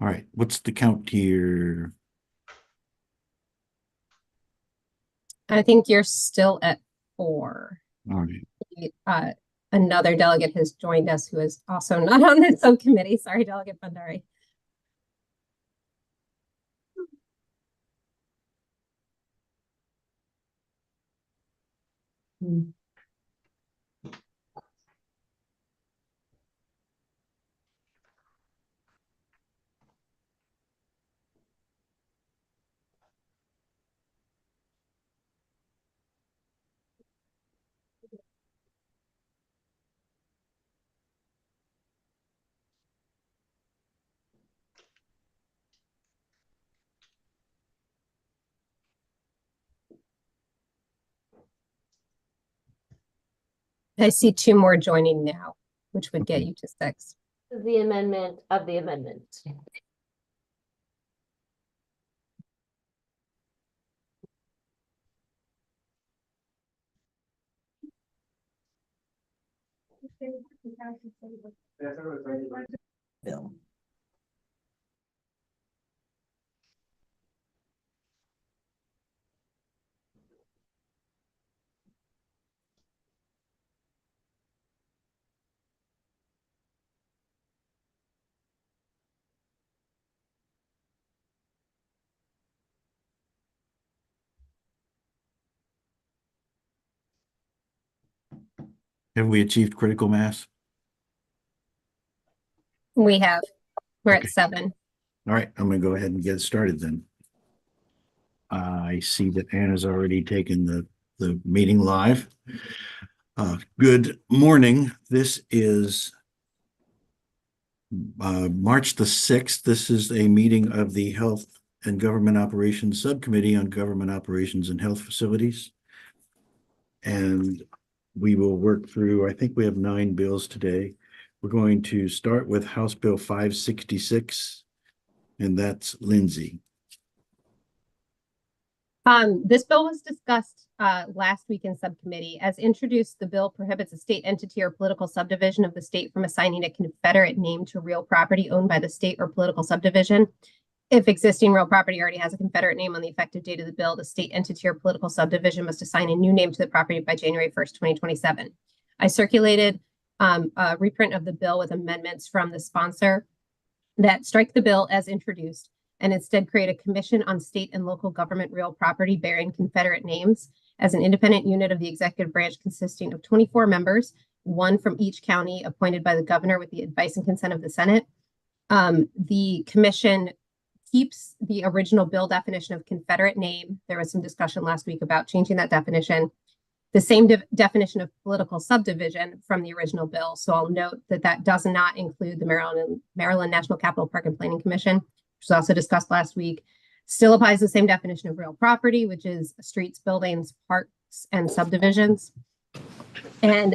All right, what's the count here? I think you're still at 4. All right, Uh, Another delegate has joined us who is also not on the subcommittee. Sorry, Delegate Bandari. I see 2 more joining now, which would get okay. you to 6. The amendment of the amendment. Bill. Have we achieved critical mass? We have. We're Okay. at 7. All right, I'm gonna go ahead and get started then. I see that Anna's already taken the meeting live. Good morning. This is March the 6th. This is a meeting of the Health and Government Operations Subcommittee on Government Operations and Health Facilities. And we will work through, I think we have 9 bills today. We're going to start with House Bill 566, and that's Lindsay. This bill was discussed last week in subcommittee. As introduced, the bill prohibits a state entity or political subdivision of the state from assigning a Confederate name to real property owned by the state or political subdivision. If existing real property already has a Confederate name on the effective date of the bill, the state entity or political subdivision must assign a new name to the property by January 1st, 2027. I circulated a reprint of the bill with amendments from the sponsor that strike the bill as introduced and instead create a commission on state and local government real property bearing Confederate names as an independent unit of the executive branch consisting of 24 members, 1 from each county appointed by the governor with the advice and consent of the Senate. The commission keeps the original bill definition of Confederate name. There was some discussion last week about changing that definition. The same definition of political subdivision from the original bill. So I'll note that that does not include the Maryland National Capital Park and Planning Commission, which was also discussed last week. Still applies the same definition of real property, which is streets, buildings, parks, and subdivisions. And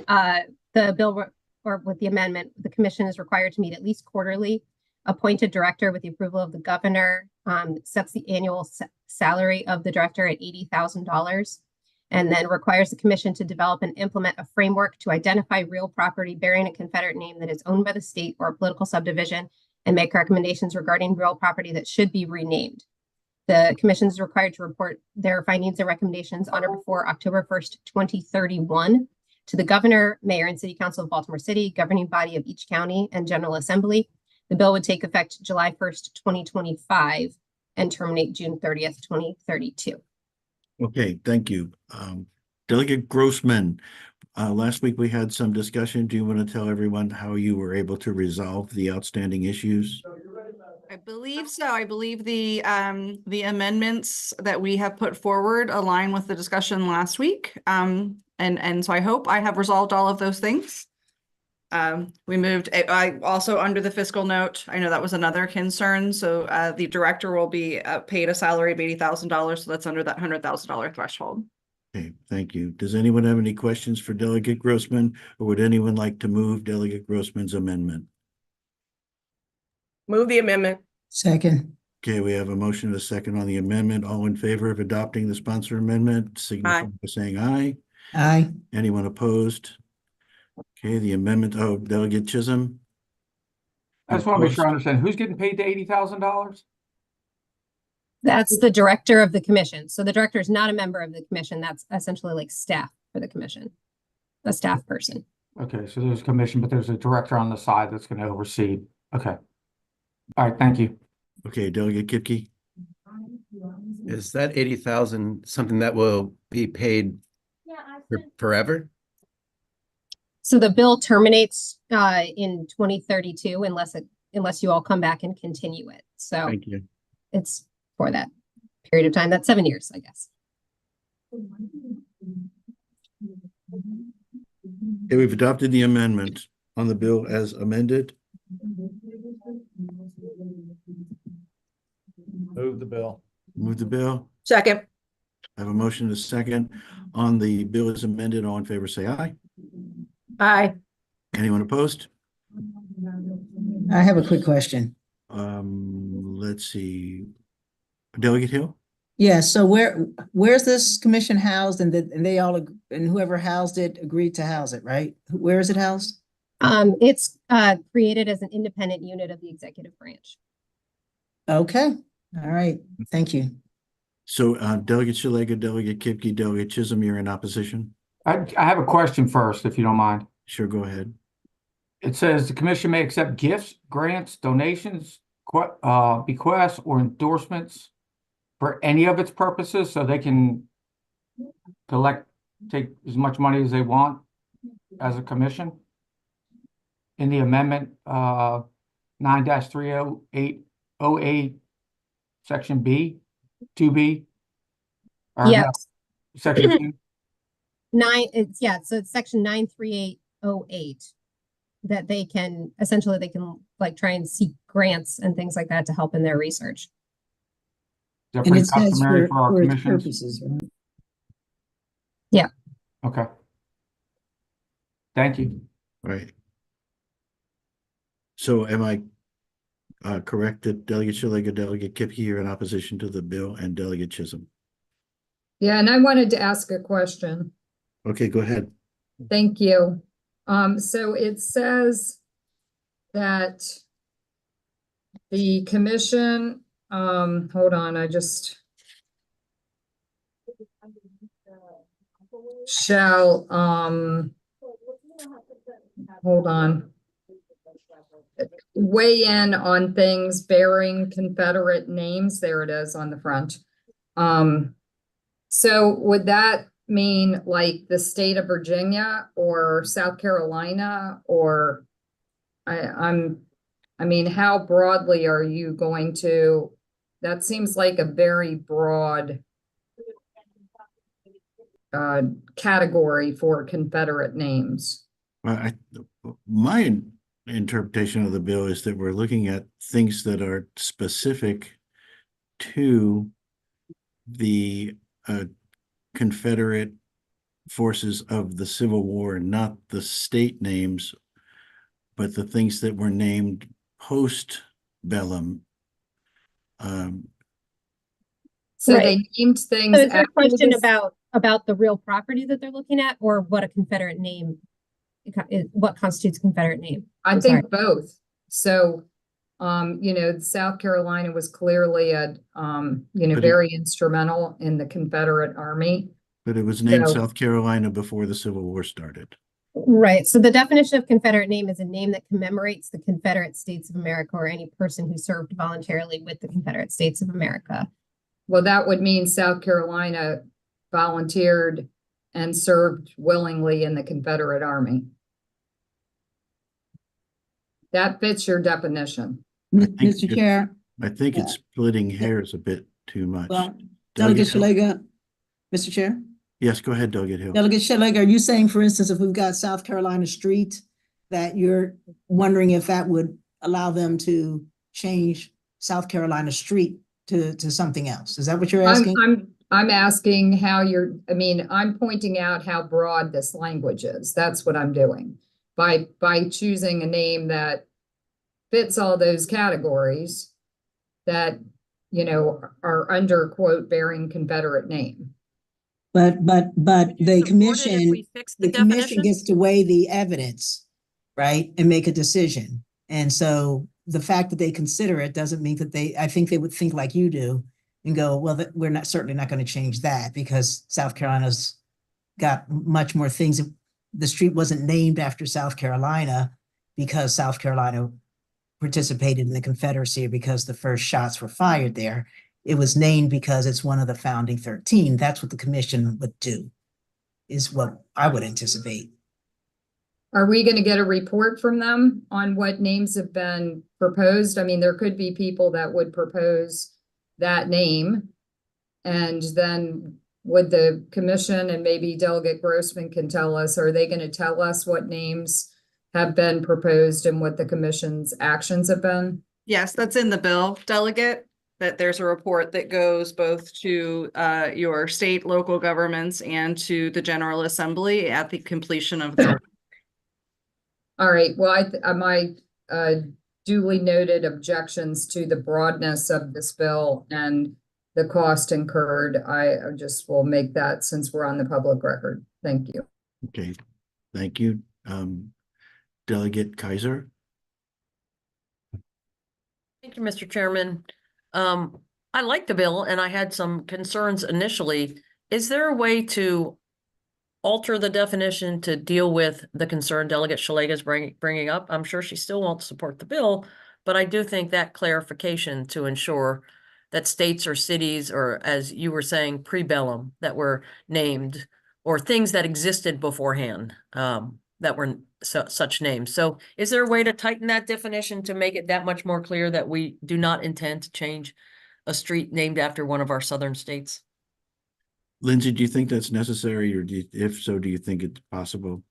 the bill, or with the amendment, the commission is required to meet at least quarterly, appoint a director with the approval of the governor, sets the annual salary of the director at $80,000, and then requires the commission to develop and implement a framework to identify real property bearing a Confederate name that is owned by the state or a political subdivision and make recommendations regarding real property that should be renamed. The commission is required to report their findings and recommendations on or before October 1st, 2031 to the governor, mayor, and city council of Baltimore City, governing body of each county, and general assembly. The bill would take effect July 1st, 2025 and terminate June 30th, 2032. Okay, thank you. Delegate Grossman, last week we had some discussion. Do you want to tell everyone how you were able to resolve the outstanding issues? I believe so. I believe the amendments that we have put forward align with the discussion last week. And so I hope I have resolved all of those things. We moved, I also under the fiscal note, I know that was another concern. So the director will be paid a salary of $80,000. So that's under that $100,000 threshold. Okay, thank you. Does anyone have any questions for Delegate Grossman, or would anyone like to move Delegate Grossman's amendment? Move the amendment. Second. Okay, we have a motion and a second on the amendment. All in favor of adopting the sponsor amendment, signify by saying aye. Aye. Anyone opposed? Okay, the amendment, Delegate Chisholm? I just want to make sure I understand. Who's getting paid the $80,000? That's the director of the commission. So the director is not a member of the commission. That's essentially like staff for the commission, a staff person. Okay, so there's a commission, but there's a director on the side that's going to oversee. Okay. All right, thank you. Okay, Delegate Kipke. Is that 80,000 something that will be paid forever? So the bill terminates in 2032 unless you all come back and continue it. So Thank you. it's for that period of time. That's 7 years, I guess. Okay, we've adopted the amendment on the bill as amended. Move the bill. Move the bill. Second. I have a motion and a second on the bill as amended. All in favor, say aye. Aye. Anyone opposed? I have a quick question. Let's see. Delegate Hill? Yeah, so where's this commission housed, and they all and whoever housed it agreed to house it, right? Where is it housed? It's created as an independent unit of the executive branch. Okay, all right, thank you. So Delegate Shalega, Delegate Kipke, Delegate Chisholm, you're in opposition? I have a question first, if you don't mind. Sure, go ahead. It says the commission may accept gifts, grants, donations, bequests, or endorsements for any of its purposes, so they can take as much money as they want as a commission. In the amendment 9-30808, section B, 2B. or Yeah. no, Section 2. So it's section 93808 that they can like try and seek grants and things like that to help in their research. Is that And pretty it says customary for our for its commissions? purposes, right? Okay. Thank you. Right. So am I correct that Delegate Shalega, Delegate Kipke are in opposition to the bill, and Delegate Chisholm? Yeah, and I wanted to ask a question. Okay, go ahead. Thank you. So it says that the commission, hold on, shall, hold on. Weigh in on things bearing Confederate names. There it is on the front. So would that mean like the state of Virginia or South Carolina, or I mean, how broadly are you going to, that seems like a very broad category for Confederate names. Well, my interpretation of the bill is that we're looking at things that are specific to the Confederate forces of the Civil War, not the state names, but the things that were named post-bellum. So Right. they named things. So is there a after question this- about the real property that they're looking at, or what a Confederate name, what constitutes a Confederate name? I I'm think both. So, South Carolina was clearly But very instrumental in the Confederate Army. But it was named So- South Carolina before the Civil War started. Right. So the definition of Confederate name is a name that commemorates the Confederate States of America or any person who served voluntarily with the Confederate States of America. Well, that would mean South Carolina volunteered and served willingly in the Confederate Army. That fits your definition. I think Mr. it- Chair, I think it's splitting hairs a bit too much. well, Delegate Delegate Hill? Shalega, Mr. Chair, Yes, go ahead, Delegate Hill. Delegate Shalega, are you saying, for instance, if we've got South Carolina Street, that you're wondering if that would allow them to change South Carolina Street to something else? Is that what you're asking? I'm asking how I'm pointing out how broad this language is. That's what I'm doing. By choosing a name that fits all those categories that, are under quote bearing Confederate name. But the commission, Fix the commission gets to weigh the evidence, right, and make a decision. And so the fact that they consider it doesn't mean that I think they would think like you do and go, well, we're not, certainly not going to change that because South Carolina's got much more things. The street wasn't named after South Carolina because South Carolina participated in the Confederacy or because the first shots were fired there. It was named because it's one of the founding 13. That's what the commission would do, is what I would anticipate. Are we gonna get a report from them on what names have been proposed? I mean, there could be people that would propose that name. And then would the commission, and maybe Delegate Grossman can tell us, are they gonna tell us what names have been proposed and what the commission's actions have been? Yes, that's in the bill, Delegate, that there's a report that goes both to your state, local governments and to the General Assembly at the completion of their. All right, well, my duly noted objections to the broadness of this bill and the cost incurred. I just will make that since we're on the public record. Thank you. Okay, thank you. Delegate Kaiser. Thank you, Mr. Chairman. I like the bill and I had some concerns initially. Is there a way to alter the definition to deal with the concern Delegate Szeliga is bringing up? I'm sure she still won't support the bill, but I do think that clarification to ensure that states or cities, or as you were saying, pre-bellum, that were named, or things that existed beforehand, that were such names. So is there a way to tighten that definition to make it that much more clear that we do not intend to change a street named after one of our southern states? Lindsay, do you think that's necessary, or if so, do you think it's possible?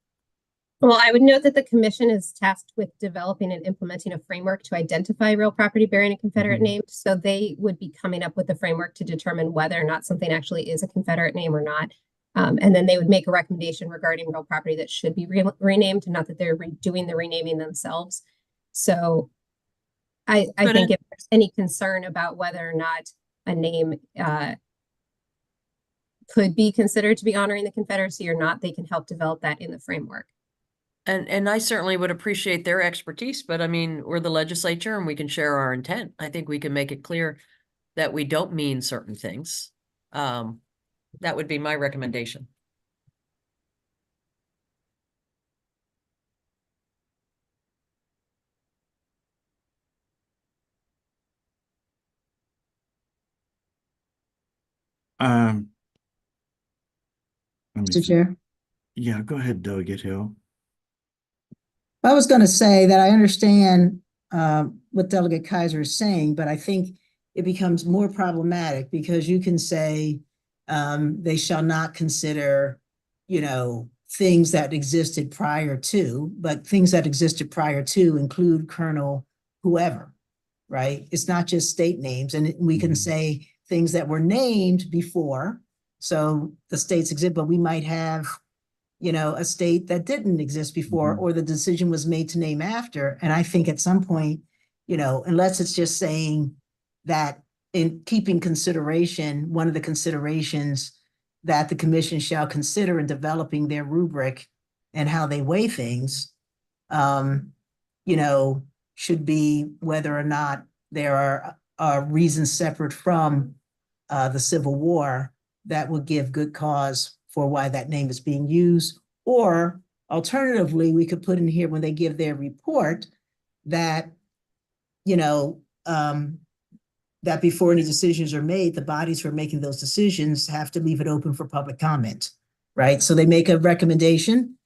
Well, I would note that the commission is tasked with developing and implementing a framework to identify real property bearing a Confederate name. So they would be coming up with a framework to determine whether or not something actually is a Confederate name or not. And then they would make a recommendation regarding real property that should be renamed, not that they're doing the renaming themselves. So I think if there's any concern about whether or not a name could be considered to be honoring the Confederacy or not, they can help develop that in the framework. And I certainly would appreciate their expertise, but I mean, we're the legislature and we can share our intent. I think we can make it clear that we don't mean certain things. That would be my recommendation. Let me Mr. see. Chair. Yeah, go ahead, Delegate Hill. I was going to say that I understand what Delegate Kaiser is saying, but I think it becomes more problematic because you can say they shall not consider, things that existed prior to, but things that existed prior to include Colonel whoever, right? It's not just state names, and we can say things that were named before. So the states exist, but we might have a state that didn't exist before, or the decision was made to name after. And I think at some point, unless it's just saying that in keeping consideration, one of the considerations that the commission shall consider in developing their rubric and how they weigh things, should be whether or not there are reasons separate from the Civil War that would give good cause for why that name is being used. Or alternatively, we could put in here when they give their report that, that before any decisions are made, the bodies who are making those decisions have to leave it open for public comment, right? So they make a recommendation,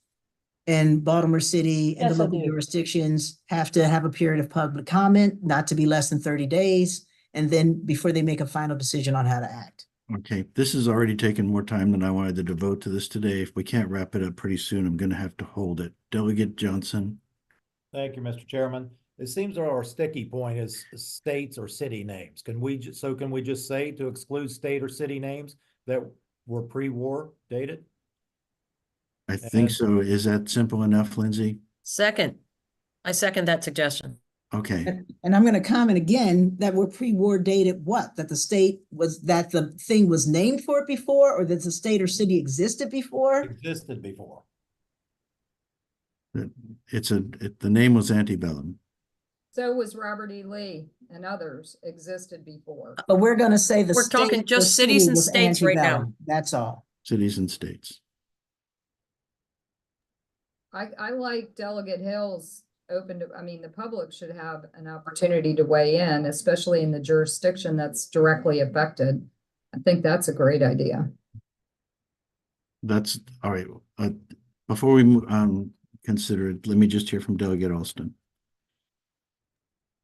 and Baltimore City and the local jurisdictions have to have a period of public comment, not to be less than 30 days, and then before they make a final decision on how to act. Okay, this has already taken more time than I wanted to devote to this today. If we can't wrap it up pretty soon, I'm going to have to hold it. Delegate Johnson. Thank you, Mr. Chairman. It seems our sticky point is states or city names. Can we just say to exclude state or city names that were pre-war dated? I think so. Is that simple enough, Lindsay? Second, I second that suggestion. Okay. And I'm going to comment again that we're pre-war dated what? That the thing was named for it before, or that the state or city existed before? Existed before. The name was antebellum. So was Robert E. Lee and others existed before. But we're gonna say the We're talking state, just the cities city and was states right now. antebellum. That's all. Cities and states. I like Delegate Hill's open to, I mean, the public should have an opportunity to weigh in, especially in the jurisdiction that's directly affected. I think that's a great idea. That's all right. Before we consider it, let me just hear from Delegate Alston.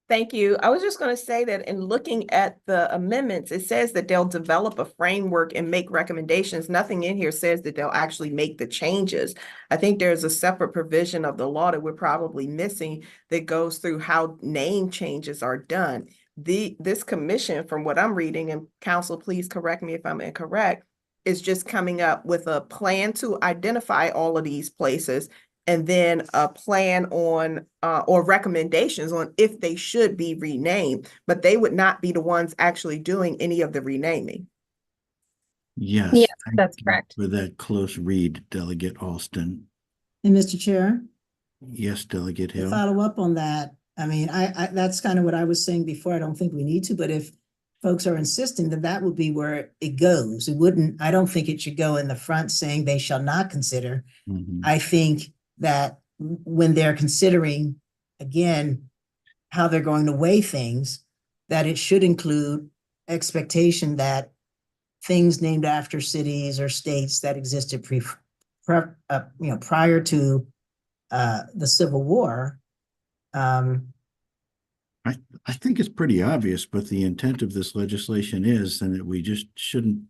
Thank you. I was just going to say that in looking at the amendments, it says that they'll develop a framework and make recommendations. Nothing in here says that they'll actually make the changes. I think there's a separate provision of the law that we're probably missing that goes through how name changes are done. This commission, from what I'm reading, and council, please correct me if I'm incorrect, is just coming up with a plan to identify all of these places, and then a plan on or recommendations on if they should be renamed, but they would not be the ones actually doing any of the renaming. Yes. Yes, thank that's you correct. For that close read, Delegate Alston. And Mr. Chair, Yes, Delegate to Hill. follow up on that, I mean, I that's kind of what I was saying before. I don't think we need to, but if folks are insisting that that would be where it goes, it wouldn't, I don't think it should go in the front saying they shall not consider. Mhm. I think that when they're considering, again, how they're going to weigh things, that it should include expectation that things named after cities or states that existed prior to the Civil War. I think it's pretty obvious, but the intent of this legislation is, and that we just shouldn't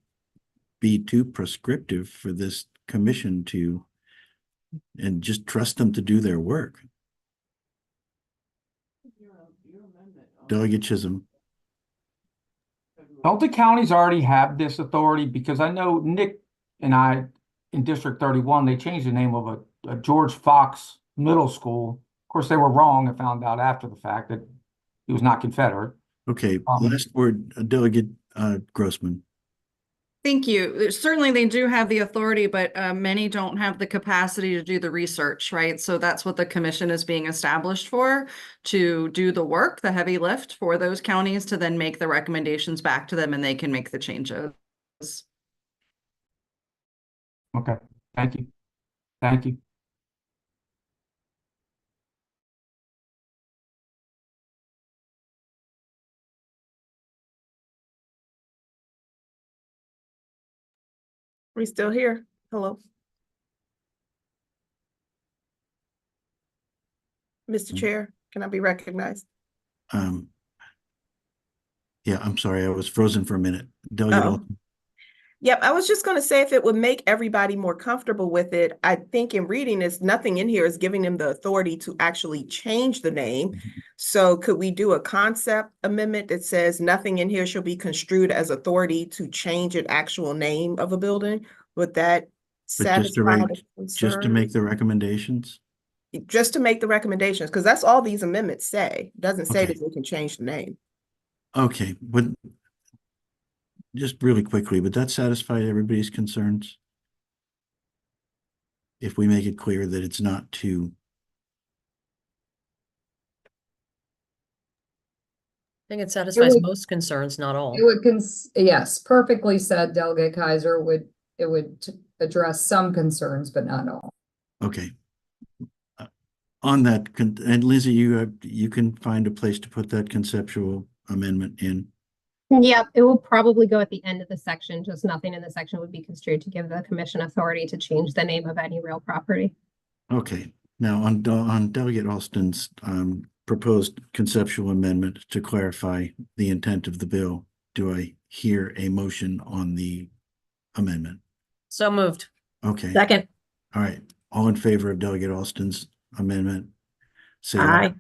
be too prescriptive for this commission to, and just trust them to do their work. Delegate Chisholm. Don't the counties already have this authority? Because I know Nick and I, in District 31, they changed the name of a George Fox Middle School. Of course, they were wrong and found out after the fact that it was not Confederate. Okay, last word, Delegate Grossman. Thank you. Certainly, they do have the authority, but many don't have the capacity to do the research, right? So that's what the commission is being established for, to do the work, the heavy lift for those counties to then make the recommendations back to them and they can make the changes. Okay, thank you. Thank you. We still here? Hello? Mr. Chair, can I be recognized? Yeah, I'm sorry, I was frozen for a minute. Delegate Uh-oh. Alston. Yep, I was just going to say if it would make everybody more comfortable with it, I think in reading this, nothing in here is giving them the authority to actually change the name. So could we do a concept amendment that says nothing in here shall be construed as authority to change an actual name of a building? Would that But just to satisfy make, the just to make the recommendations? Just to make the recommendations, because that's all these amendments say. It doesn't say Okay. that we can change the name. Okay, but just really quickly, would that satisfy everybody's concerns? If we make it clear that it's not to, I think it satisfies would- most concerns, not all. It would yes, perfectly said, Delegate Kaiser, it would address some concerns, but not all. okay. On that, and Lizzie, you can find a place to put that conceptual amendment in. Yeah, it will probably go at the end of the section, just nothing in the section would be construed to give the commission authority to change the name of any real property. Okay, now on Delegate Alston's proposed conceptual amendment to clarify the intent of the bill, do I hear a motion on the amendment? So moved. Okay, Second. all right. All in favor of Delegate Alston's amendment? Say Aye.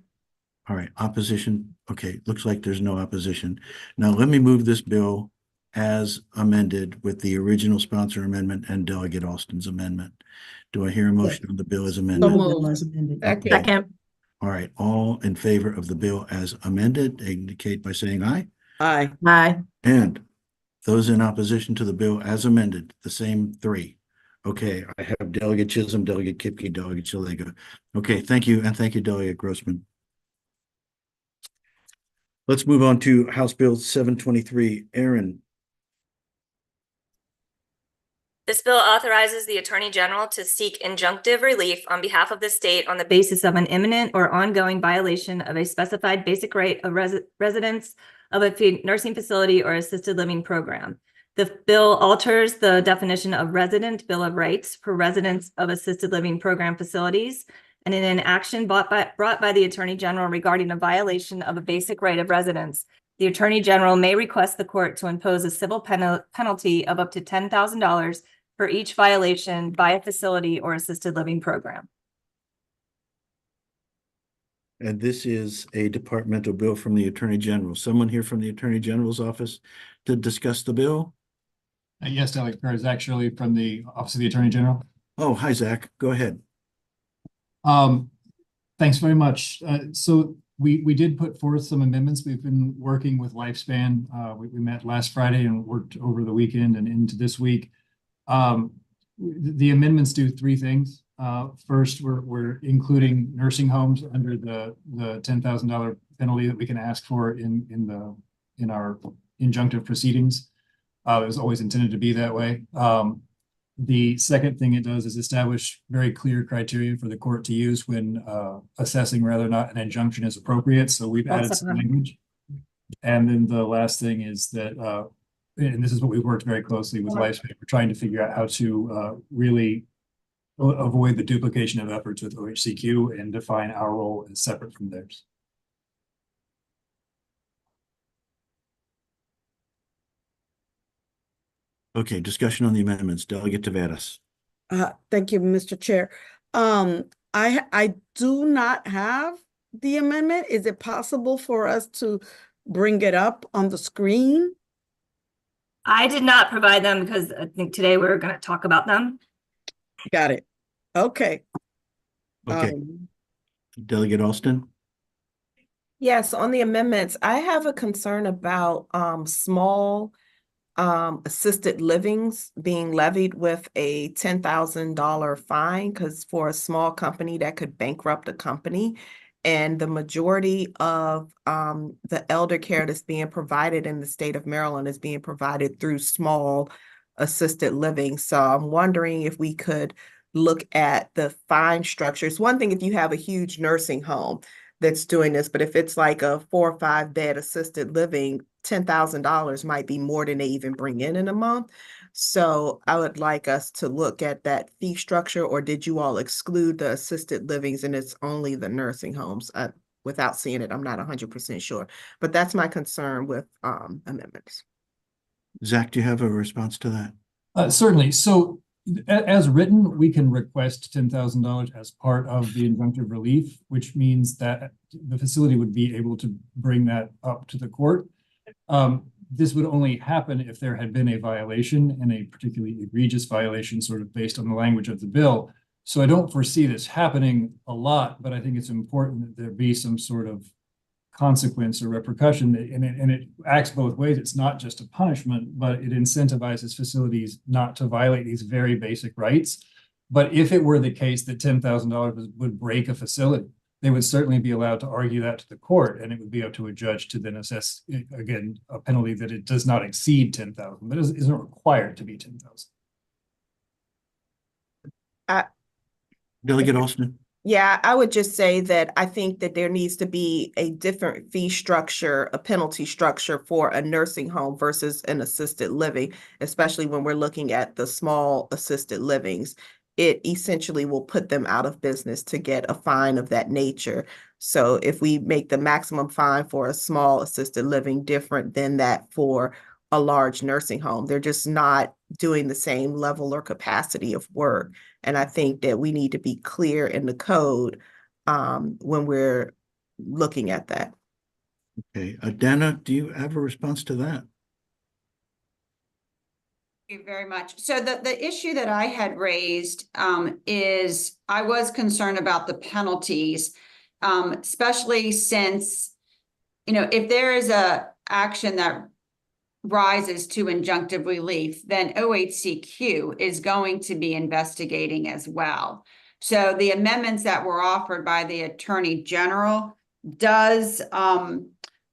All right, opposition? Okay, looks like there's no opposition. Now let me move this bill as amended with the original sponsor amendment and Delegate Alston's amendment. Do I hear a motion on the bill as amended? Was amended. Okay. Second. All right, all in favor of the bill as amended, indicate by saying aye. Aye. Aye. And those in opposition to the bill as amended, the same three. Okay, I have Delegate Chisholm, Delegate Kipke, Delegate Chalega. Okay, thank you, and thank you, Delegate Grossman. Let's move on to House Bill 723. Aaron, This bill authorizes the Attorney General to seek injunctive relief on behalf of the state on the basis of an imminent or ongoing violation of a specified basic right of residence of a nursing facility or assisted living program. The bill alters the definition of resident bill of rights for residents of assisted living program facilities. And in an action brought by the Attorney General regarding a violation of a basic right of residence, the Attorney General may request the court to impose a civil penalty of up to $10,000 for each violation by a facility or assisted living program. and this is a departmental bill from the Attorney General. Someone here from the Attorney General's office to discuss the bill? Yes, Delegate Perez, actually from the Office of the Attorney General. Oh, hi, Zach. Go ahead. Thanks very much. So we did put forth some amendments. We've been working with Lifespan. We met last Friday and worked over the weekend and into this week. The amendments do three things. First, we're including nursing homes under the $10,000 penalty that we can ask for in our injunctive proceedings. It was always intended to be that way. The second thing it does is establish very clear criteria for the court to use when assessing whether or not an injunction is appropriate. So we've added some language. And then the last thing is that, and this is what we've worked very closely with Lifespan, we're trying to figure out how to really avoid the duplication of efforts with OHCQ and define our role as separate from theirs. Okay, discussion on the amendments. Delegate Taveras. Thank you, Mr. Chair. I do not have the amendment. Is it possible for us to bring it up on the screen? I did not provide them because I think today we're going to talk about them. Got it. Okay. Okay. Delegate Alston. Yes, on the amendments, I have a concern about small assisted livings being levied with a $10,000 fine, because for a small company that could bankrupt a company, and the majority of the elder care that's being provided in the state of Maryland is being provided through small assisted living. So I'm wondering if we could look at the fine structures. One thing if you have a huge nursing home that's doing this, but if it's like a 4 or 5 bed assisted living, $10,000 might be more than they even bring in a month. So I would like us to look at that fee structure, or did you all exclude the assisted livings and it's only the nursing homes? Without seeing it, I'm not 100% sure, but that's my concern with amendments. Zach, do you have a response to that? Certainly. So as written, we can request $10,000 as part of the injunctive relief, which means that the facility would be able to bring that up to the court. This would only happen if there had been a violation, and a particularly egregious violation, sort of based on the language of the bill. So I don't foresee this happening a lot, but I think it's important that there be some sort of consequence or repercussion, and it acts both ways. It's not just a punishment, but it incentivizes facilities not to violate these very basic rights. But if it were the case that $10,000 would break a facility, they would certainly be allowed to argue that to the court, and it would be up to a judge to then assess, again, a penalty that it does not exceed $10,000, but isn't required to be $10,000. Delegate Alston. Yeah, I would just say that I think that there needs to be a different fee structure, a penalty structure for a nursing home versus an assisted living, especially when we're looking at the small assisted livings. It essentially will put them out of business to get a fine of that nature. So if we make the maximum fine for a small assisted living different than that for a large nursing home, they're just not doing the same level or capacity of work. And I think that we need to be clear in the code when we're looking at that. Okay, Dana, do you have a response to that? Thank you very much. So the issue that I had raised is I was concerned about the penalties, especially since, if there is a action that rises to injunctive relief, then OHCQ is going to be investigating as well. So the amendments that were offered by the Attorney General does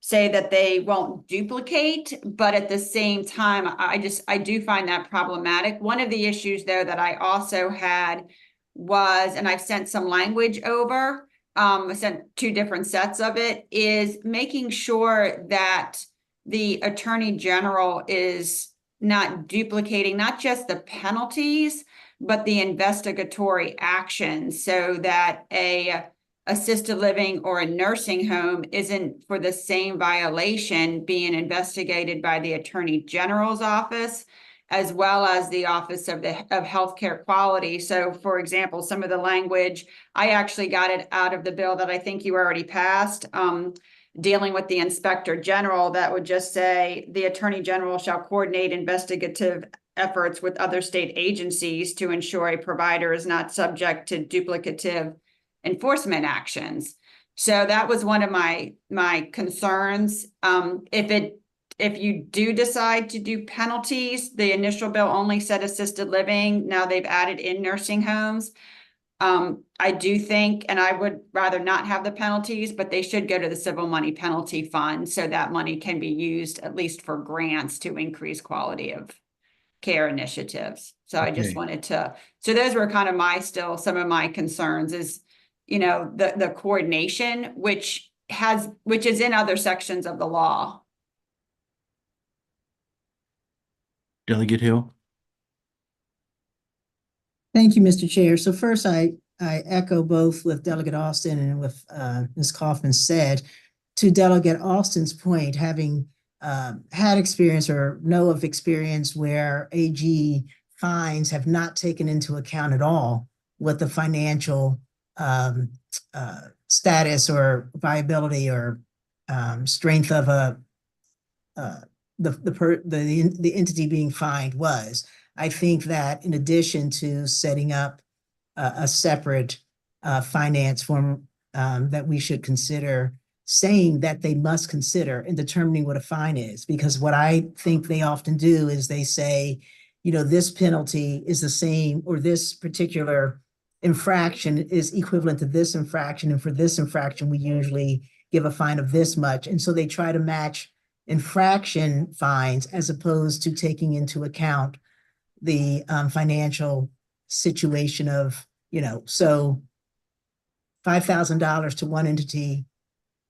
say that they won't duplicate, but at the same time, I do find that problematic. One of the issues though that I also had was, and I've sent some language over, I sent 2 different sets of it, is making sure that the Attorney General is not duplicating, not just the penalties, but the investigatory action, so that a assisted living or a nursing home isn't for the same violation being investigated by the Attorney General's office, as well as the Office of Healthcare Quality. So for example, some of the language, I actually got it out of the bill that I think you already passed, dealing with the Inspector General, that would just say the Attorney General shall coordinate investigative efforts with other state agencies to ensure a provider is not subject to duplicative enforcement actions. So that was one of my concerns. If you do decide to do penalties, the initial bill only said assisted living. Now they've added in nursing homes. I do think, and I would rather not have the penalties, but they should go to the civil money penalty fund, so that money can be used at least for grants to increase quality of care initiatives. So I just Okay. wanted to, so those were kind of some of my concerns is, the coordination, which is in other sections of the law. Delegate Hill? Thank you, Mr. Chair. So first, I echo both with Delegate Austin and with Ms. Kaufman said. To Delegate Austin's point, having had experience or know of experience where AG fines have not taken into account at all what the financial status or viability or strength of the entity being fined was. I think that in addition to setting up a separate finance form that we should consider saying that they must consider in determining what a fine is, because what I think they often do is they say, this penalty is the same, or this particular infraction is equivalent to this infraction, and for this infraction, we usually give a fine of this much. And so they try to match infraction fines as opposed to taking into account the financial situation of, so $5,000 to one entity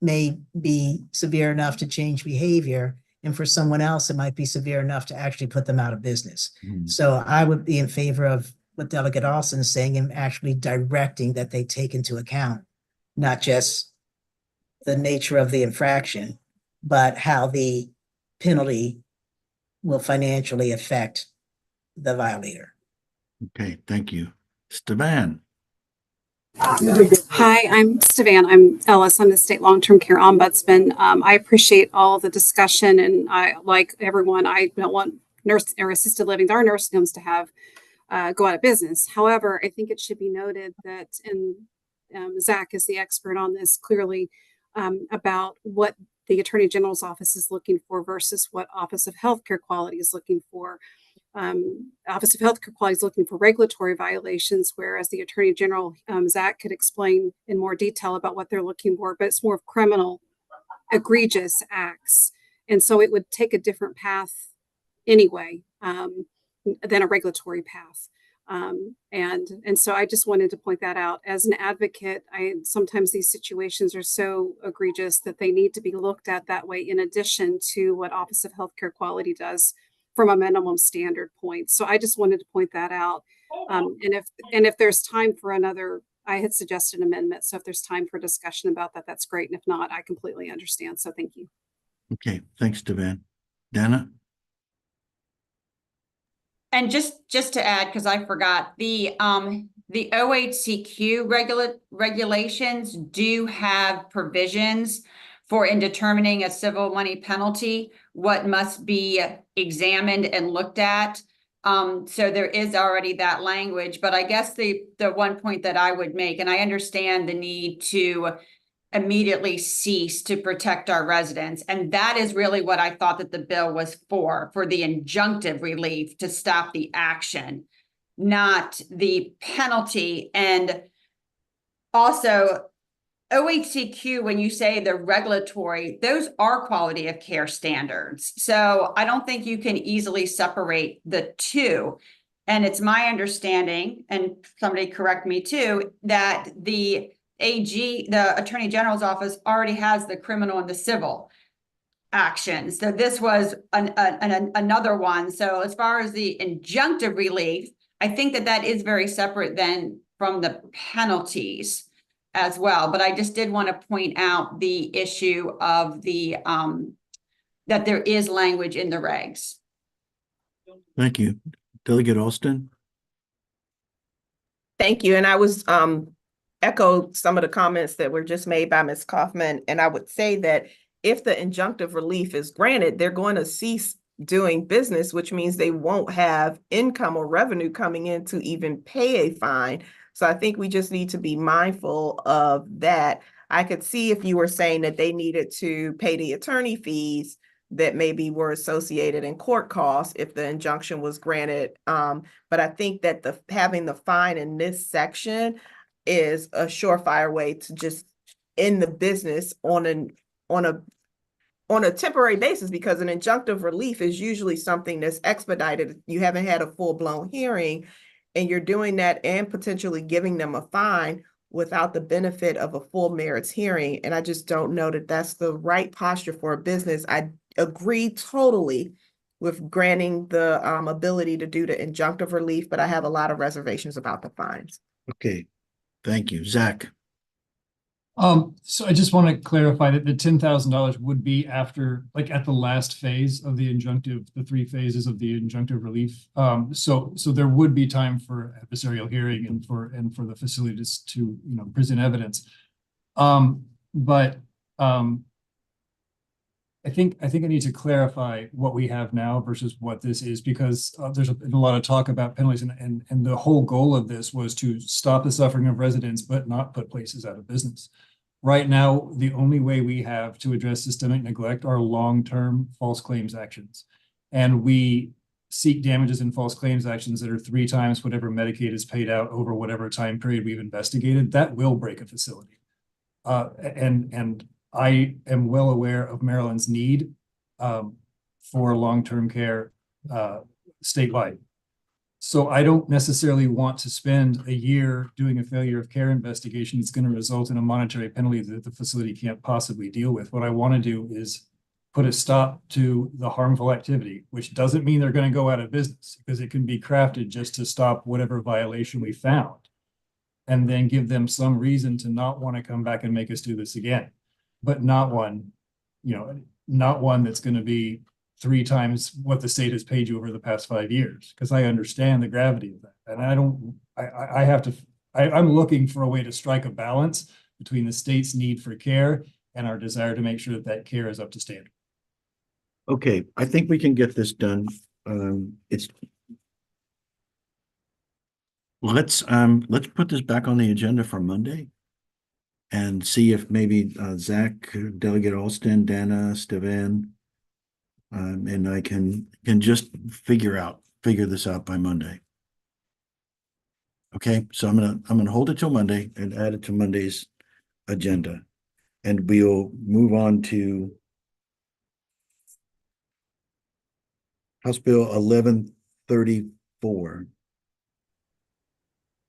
may be severe enough to change behavior, and for someone else, it might be severe enough to actually put them out of business. So I would be in favor of what Delegate Austin is saying and actually directing that they take into account not just the nature of the infraction, but how the penalty will financially affect the violator. Okay, thank you. Stevan? Hi, I'm Stevan. I'm Ellis. I'm the State Long-Term Care Ombudsman. I appreciate all the discussion, and I, like everyone, I don't want nurse or assisted living, our nursing homes to have go out of business. However, I think it should be noted that, and Zach is the expert on this clearly, about what the Attorney General's office is looking for versus what Office of Healthcare Quality is looking for. Office of Healthcare Quality is looking for regulatory violations, whereas the Attorney General, Zach, could explain in more detail about what they're looking for, but it's more of criminal, egregious acts. And so it would take a different path anyway than a regulatory path. And so I just wanted to point that out. As an advocate, sometimes these situations are so egregious that they need to be looked at that way, in addition to what Office of Healthcare Quality does from a minimum standard point. So I just wanted to point that out. And if there's time for another, I had suggested an amendment. So if there's time for discussion about that, that's great. And if not, I completely understand. So thank you. Okay, thanks, Stevan. Dana? And just to add, because I forgot, the OHCQ regulations do have provisions for, in determining a civil money penalty, what must be examined and looked at. So there is already that language, but I guess the one point that I would make, and I understand the need to immediately cease to protect our residents. And that is really what I thought that the bill was for the injunctive relief to stop the action, not the penalty. And also, OHCQ, when you say the regulatory, those are quality of care standards. So I don't think you can easily separate the two. And it's my understanding, and somebody correct me too, that the AG, the Attorney General's office already has the criminal and the civil actions. So this was another one. So as far as the injunctive relief, I think that that is very separate then from the penalties as well. But I just did want to point out the issue of the that there is language in the regs. Thank you. Delegate Alston? Thank you. And I was echo some of the comments that were just made by Ms. Kaufman. And I would say that if the injunctive relief is granted, they're going to cease doing business, which means they won't have income or revenue coming in to even pay a fine. So I think we just need to be mindful of that. I could see if you were saying that they needed to pay the attorney fees that maybe were associated in court costs if the injunction was granted. But I think that having the fine in this section is a surefire way to just end the business on a temporary basis, because an injunctive relief is usually something that's expedited. You haven't had a full-blown hearing, and you're doing that and potentially giving them a fine without the benefit of a full merits hearing. And I just don't know that that's the right posture for a business. I agree totally with granting the ability to do the injunctive relief, but I have a lot of reservations about the fines. Okay, thank you. Zach? So I just want to clarify that the $10,000 would be after, like, at the last phase of the injunctive, the 3 phases of the injunctive relief. So there would be time for adversarial hearing and for the facilities to, present evidence. But I think I need to clarify what we have now versus what this is, because there's a lot of talk about penalties, and the whole goal of this was to stop the suffering of residents, but not put places out of business. Right now, the only way we have to address systemic neglect are long-term false claims actions. And we seek damages in false claims actions that are 3 times whatever Medicaid has paid out over whatever time period we've investigated. That will break a facility. And I am well aware of Maryland's need for long-term care statewide. So I don't necessarily want to spend a year doing a failure of care investigation that's going to result in a monetary penalty that the facility can't possibly deal with. What I want to do is put a stop to the harmful activity, which doesn't mean they're going to go out of business, because it can be crafted just to stop whatever violation we found, and then give them some reason to not want to come back and make us do this again. But not one that's going to be 3 times what the state has paid you over the past 5 years, because I understand the gravity of that. And I'm looking for a way to strike a balance between the state's need for care and our desire to make sure that care is up to standard. Okay, I think we can get this done. Let's put this back on the agenda for Monday and see if maybe Zach, Delegate Alston, Dana, Stevan, and I can just figure this out by Monday. Okay, so I'm gonna hold it till Monday and add it to Monday's agenda, and we'll move on to House Bill 1134.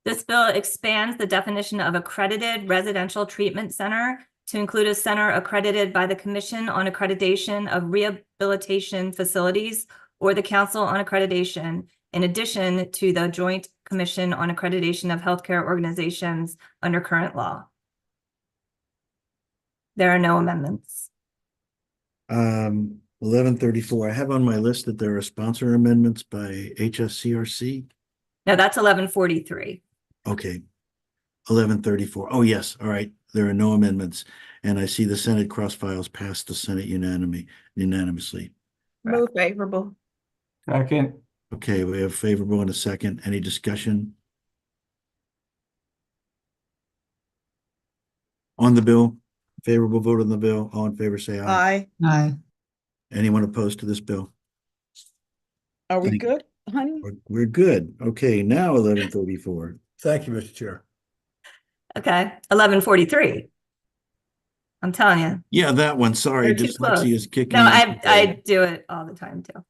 This bill expands the definition of accredited residential treatment center to include a center accredited by the Commission on Accreditation of Rehabilitation Facilities or the Council on Accreditation, in addition to the Joint Commission on Accreditation of Healthcare Organizations under current law. There are no amendments. 1134. I have on my list that there are sponsor amendments by HSCRC. No, that's 1143. Okay. 1134. Oh, yes. All right. There are no amendments. And I see the Senate cross files passed the Senate unanimously. Move favorable. Second. Okay, we have favorable in a second. Any discussion on the bill? Favorable vote on the bill. All in favor, say aye. Aye. Aye. Anyone opposed to this bill? Are we Thank- good, honey? We're good. Okay, now 1134. Thank you, Mr. Chair. Okay, 1143. I'm telling you. Yeah, that one. Sorry, They're too close. dyslexia is kicking No, in. I do it all the time too.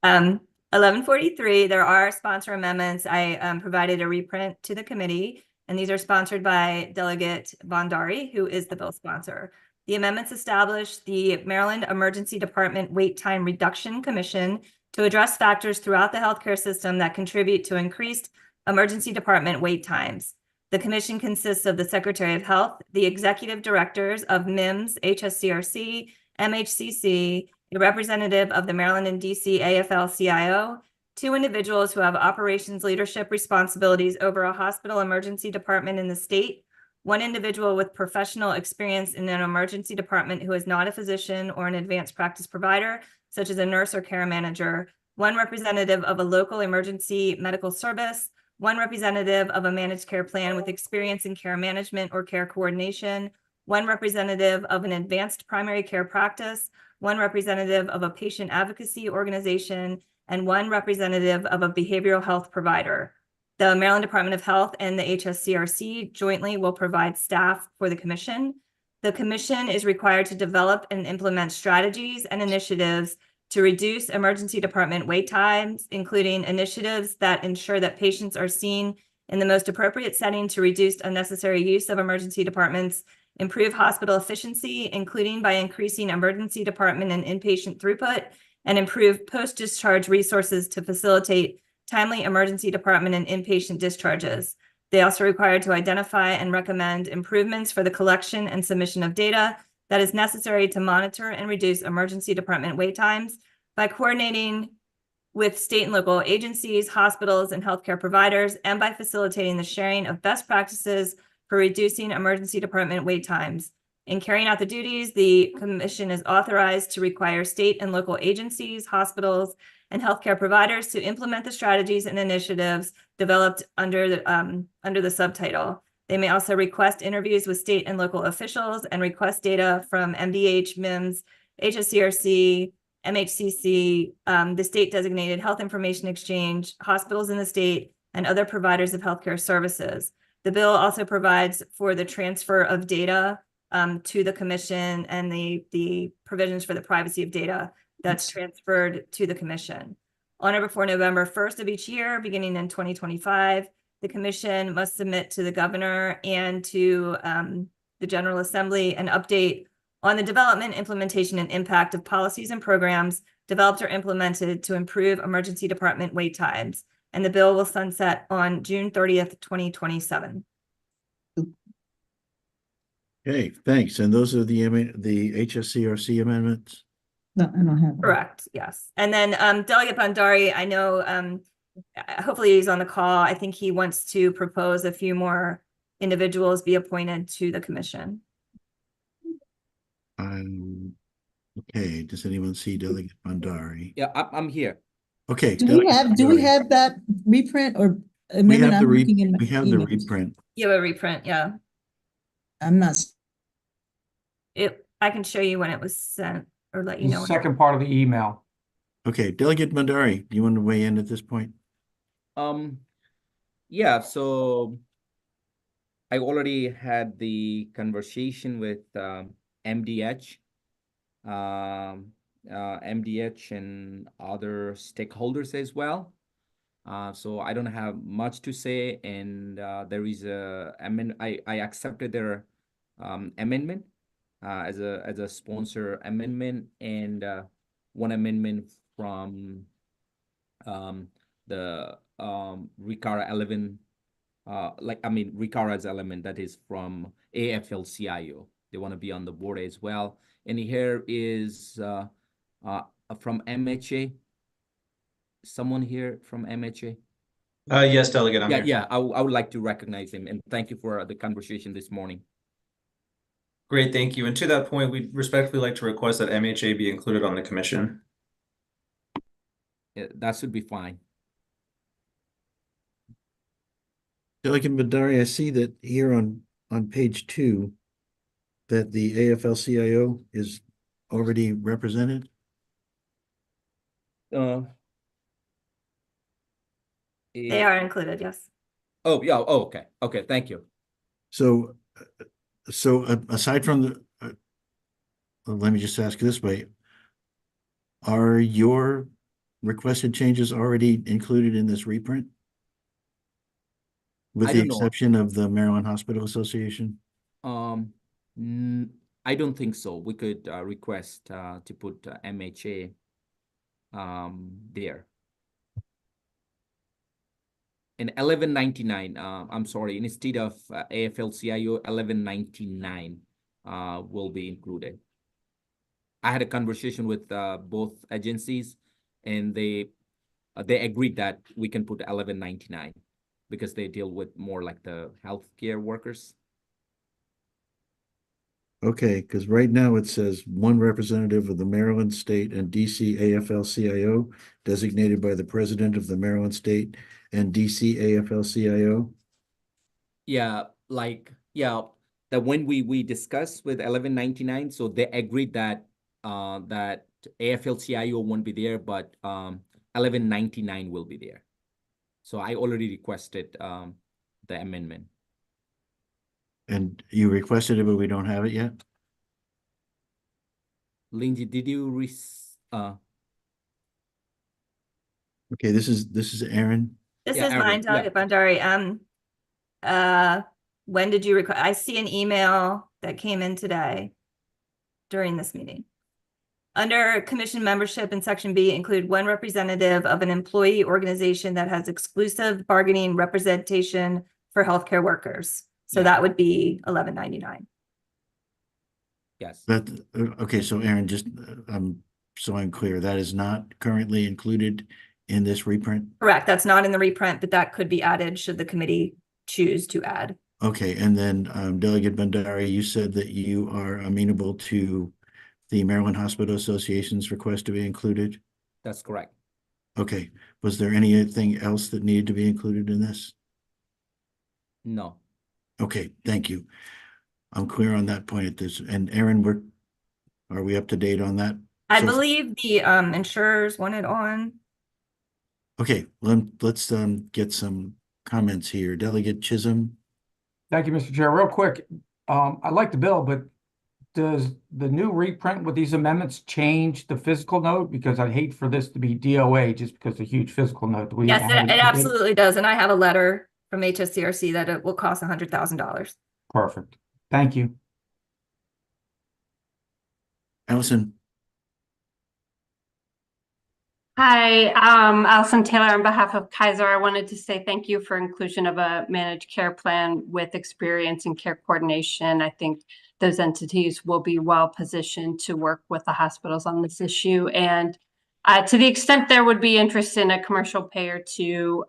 1143, there are sponsor amendments. I provided a reprint to the committee, and these are sponsored by Delegate Bondari, who is the bill sponsor. The amendments establish the Maryland Emergency Department Wait Time Reduction Commission to address factors throughout the healthcare system that contribute to increased emergency department wait times. The commission consists of the Secretary of Health, the executive directors of MIMS, HSCRC, MHCC, a representative of the Maryland and DC AFL-CIO, 2 individuals who have operations leadership responsibilities over a hospital emergency department in the state, 1 individual with professional experience in an emergency department who is not a physician or an advanced practice provider, such as a nurse or care manager, 1 representative of a local emergency medical service, 1 representative of a managed care plan with experience in care management or care coordination, 1 representative of an advanced primary care practice, 1 representative of a patient advocacy organization, and 1 representative of a behavioral health provider. The Maryland Department of Health and the HSCRC jointly will provide staff for the commission. The commission is required to develop and implement strategies and initiatives to reduce emergency department wait times, including initiatives that ensure that patients are seen in the most appropriate setting to reduce unnecessary use of emergency departments, improve hospital efficiency, including by increasing emergency department and inpatient throughput, and improve post-discharge resources to facilitate timely emergency department and inpatient discharges. They also are required to identify and recommend improvements for the collection and submission of data that is necessary to monitor and reduce emergency department wait times by coordinating with state and local agencies, hospitals, and healthcare providers, and by facilitating the sharing of best practices for reducing emergency department wait times. In carrying out the duties, the commission is authorized to require state and local agencies, hospitals, and healthcare providers to implement the strategies and initiatives developed under the subtitle. They may also request interviews with state and local officials and request data from MDH, MIMS, HSCRC, MHCC, the state designated health information exchange, hospitals in the state, and other providers of healthcare services. The bill also provides for the transfer of data to the commission and the provisions for the privacy of data that's transferred to the commission. On or before November 1st of each year, beginning in 2025, the commission must submit to the governor and to the General Assembly an update on the development, implementation, and impact of policies and programs developed or implemented to improve emergency department wait times. And the bill will sunset on June 30th, 2027. Okay, thanks. And those are the HSCRC amendments? No, I don't have. Correct, yes. And then Delegate Bandari, I know, hopefully he's on the call. I think he wants to propose a few more individuals be appointed to the commission. Okay, does anyone see Delegate Bandari? Yeah, I'm here. Okay. Do we have that reprint or We amendment? have I'm looking in my we have the emails. reprint. You have a reprint, yeah. I'm not. I can show you when it was sent or let you The know. second part of the email. Okay, Delegate Bandari, do you want to weigh in at this point? Yeah, so I already had the conversation with MDH, MDH and other stakeholders as well. So I don't have much to say, and there is I accepted their amendment as a sponsor amendment, and one amendment from the RICARA 11, RICARA's element that is from AFL-CIO. They want to be on the board as well. And here is from MHA. Someone here from MHA? Yes, Delegate, I'm here. Yeah, I would like to recognize him, and thank you for the conversation this morning. Great, thank you. And to that point, we'd respectfully like to request that MHA be included on the commission. Yeah, that should be fine. Delegate Bandari, I see that here on page 2 that the AFL-CIO is already represented. They are included, yes. Oh, yeah. Oh, okay. Okay, thank you. So aside from let me just ask this way. Are your requested changes already included in this reprint? With I the don't know. exception of the Maryland Hospital Association? I don't think so. We could request to put MHA there. And 1199, I'm sorry, instead of AFL-CIO, 1199 will be included. I had a conversation with both agencies, and they agreed that we can put 1199 because they deal with more like the healthcare workers. Okay, because right now it says one representative of the Maryland State and DC AFL-CIO designated by the president of the Maryland State and DC AFL-CIO. Yeah, that when we discussed with 1199, so they agreed that that AFL-CIO won't be there, but 1199 will be there. So I already requested the amendment. And you requested it, but we don't have it yet? Lindsay, did you Okay, this is Aaron. This Yeah, is Aaron, mine, yeah. Bandari. When did you request? I see an email that came in today during this meeting. Under commission membership in section B, include one representative of an employee organization that has exclusive bargaining representation for healthcare workers. So Yeah. that would be 1199. Yes. But, okay, so Aaron, just, so I'm clear, that is not currently included in this reprint? Correct. That's not in the reprint, but that could be added should the committee choose to add. Okay, and then Delegate Bandari, you said that you are amenable to the Maryland Hospital Association's request to be included? That's correct. Okay, was there anything else that needed to be included in this? No. Okay, thank you. I'm clear on that point at this. And Aaron, are we up to date on that? I So- believe the insurers want it on. Okay, let's get some comments here. Delegate Chisholm. Thank you, Mr. Chair. Real quick, I like the bill, but does the new reprint with these amendments change the physical note? Because I'd hate for this to be DOA just because the huge physical note. Yes, it absolutely does. And I have a letter from HSCRC that it will cost $100,000. Perfect. Thank you. Allison. Hi, Allison Taylor on behalf of Kaiser. I wanted to say thank you for inclusion of a managed care plan with experience in care coordination. I think those entities will be well positioned to work with the hospitals on this issue. And to the extent there would be interest in a commercial payer to,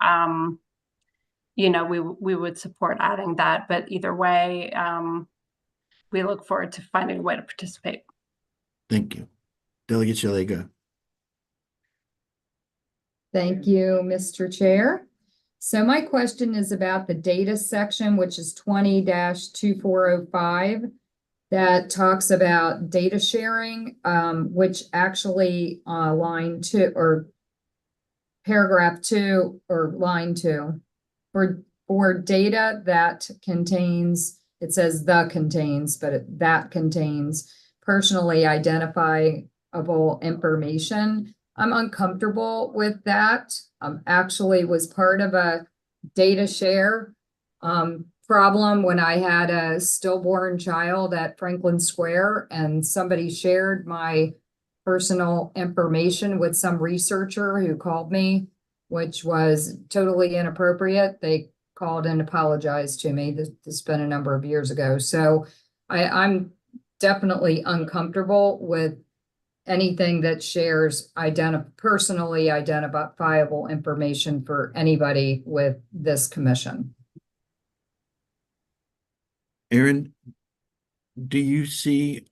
we would support adding that. But either way, we look forward to finding a way to participate. Thank you. Delegate Shalega. Thank you, Mr. Chair. So my question is about the data section, which is 20-2405, that talks about data sharing, which actually line 2 or paragraph 2 or line 2 for data that contains, it says that contains personally identifiable information. I'm uncomfortable with that. Actually was part of a data share problem when I had a stillborn child at Franklin Square and somebody shared my personal information with some researcher who called me, which was totally inappropriate. They called and apologized to me. This has been a number of years ago. So I'm definitely uncomfortable with anything that shares personally identifiable information for anybody with this commission. Aaron, do you see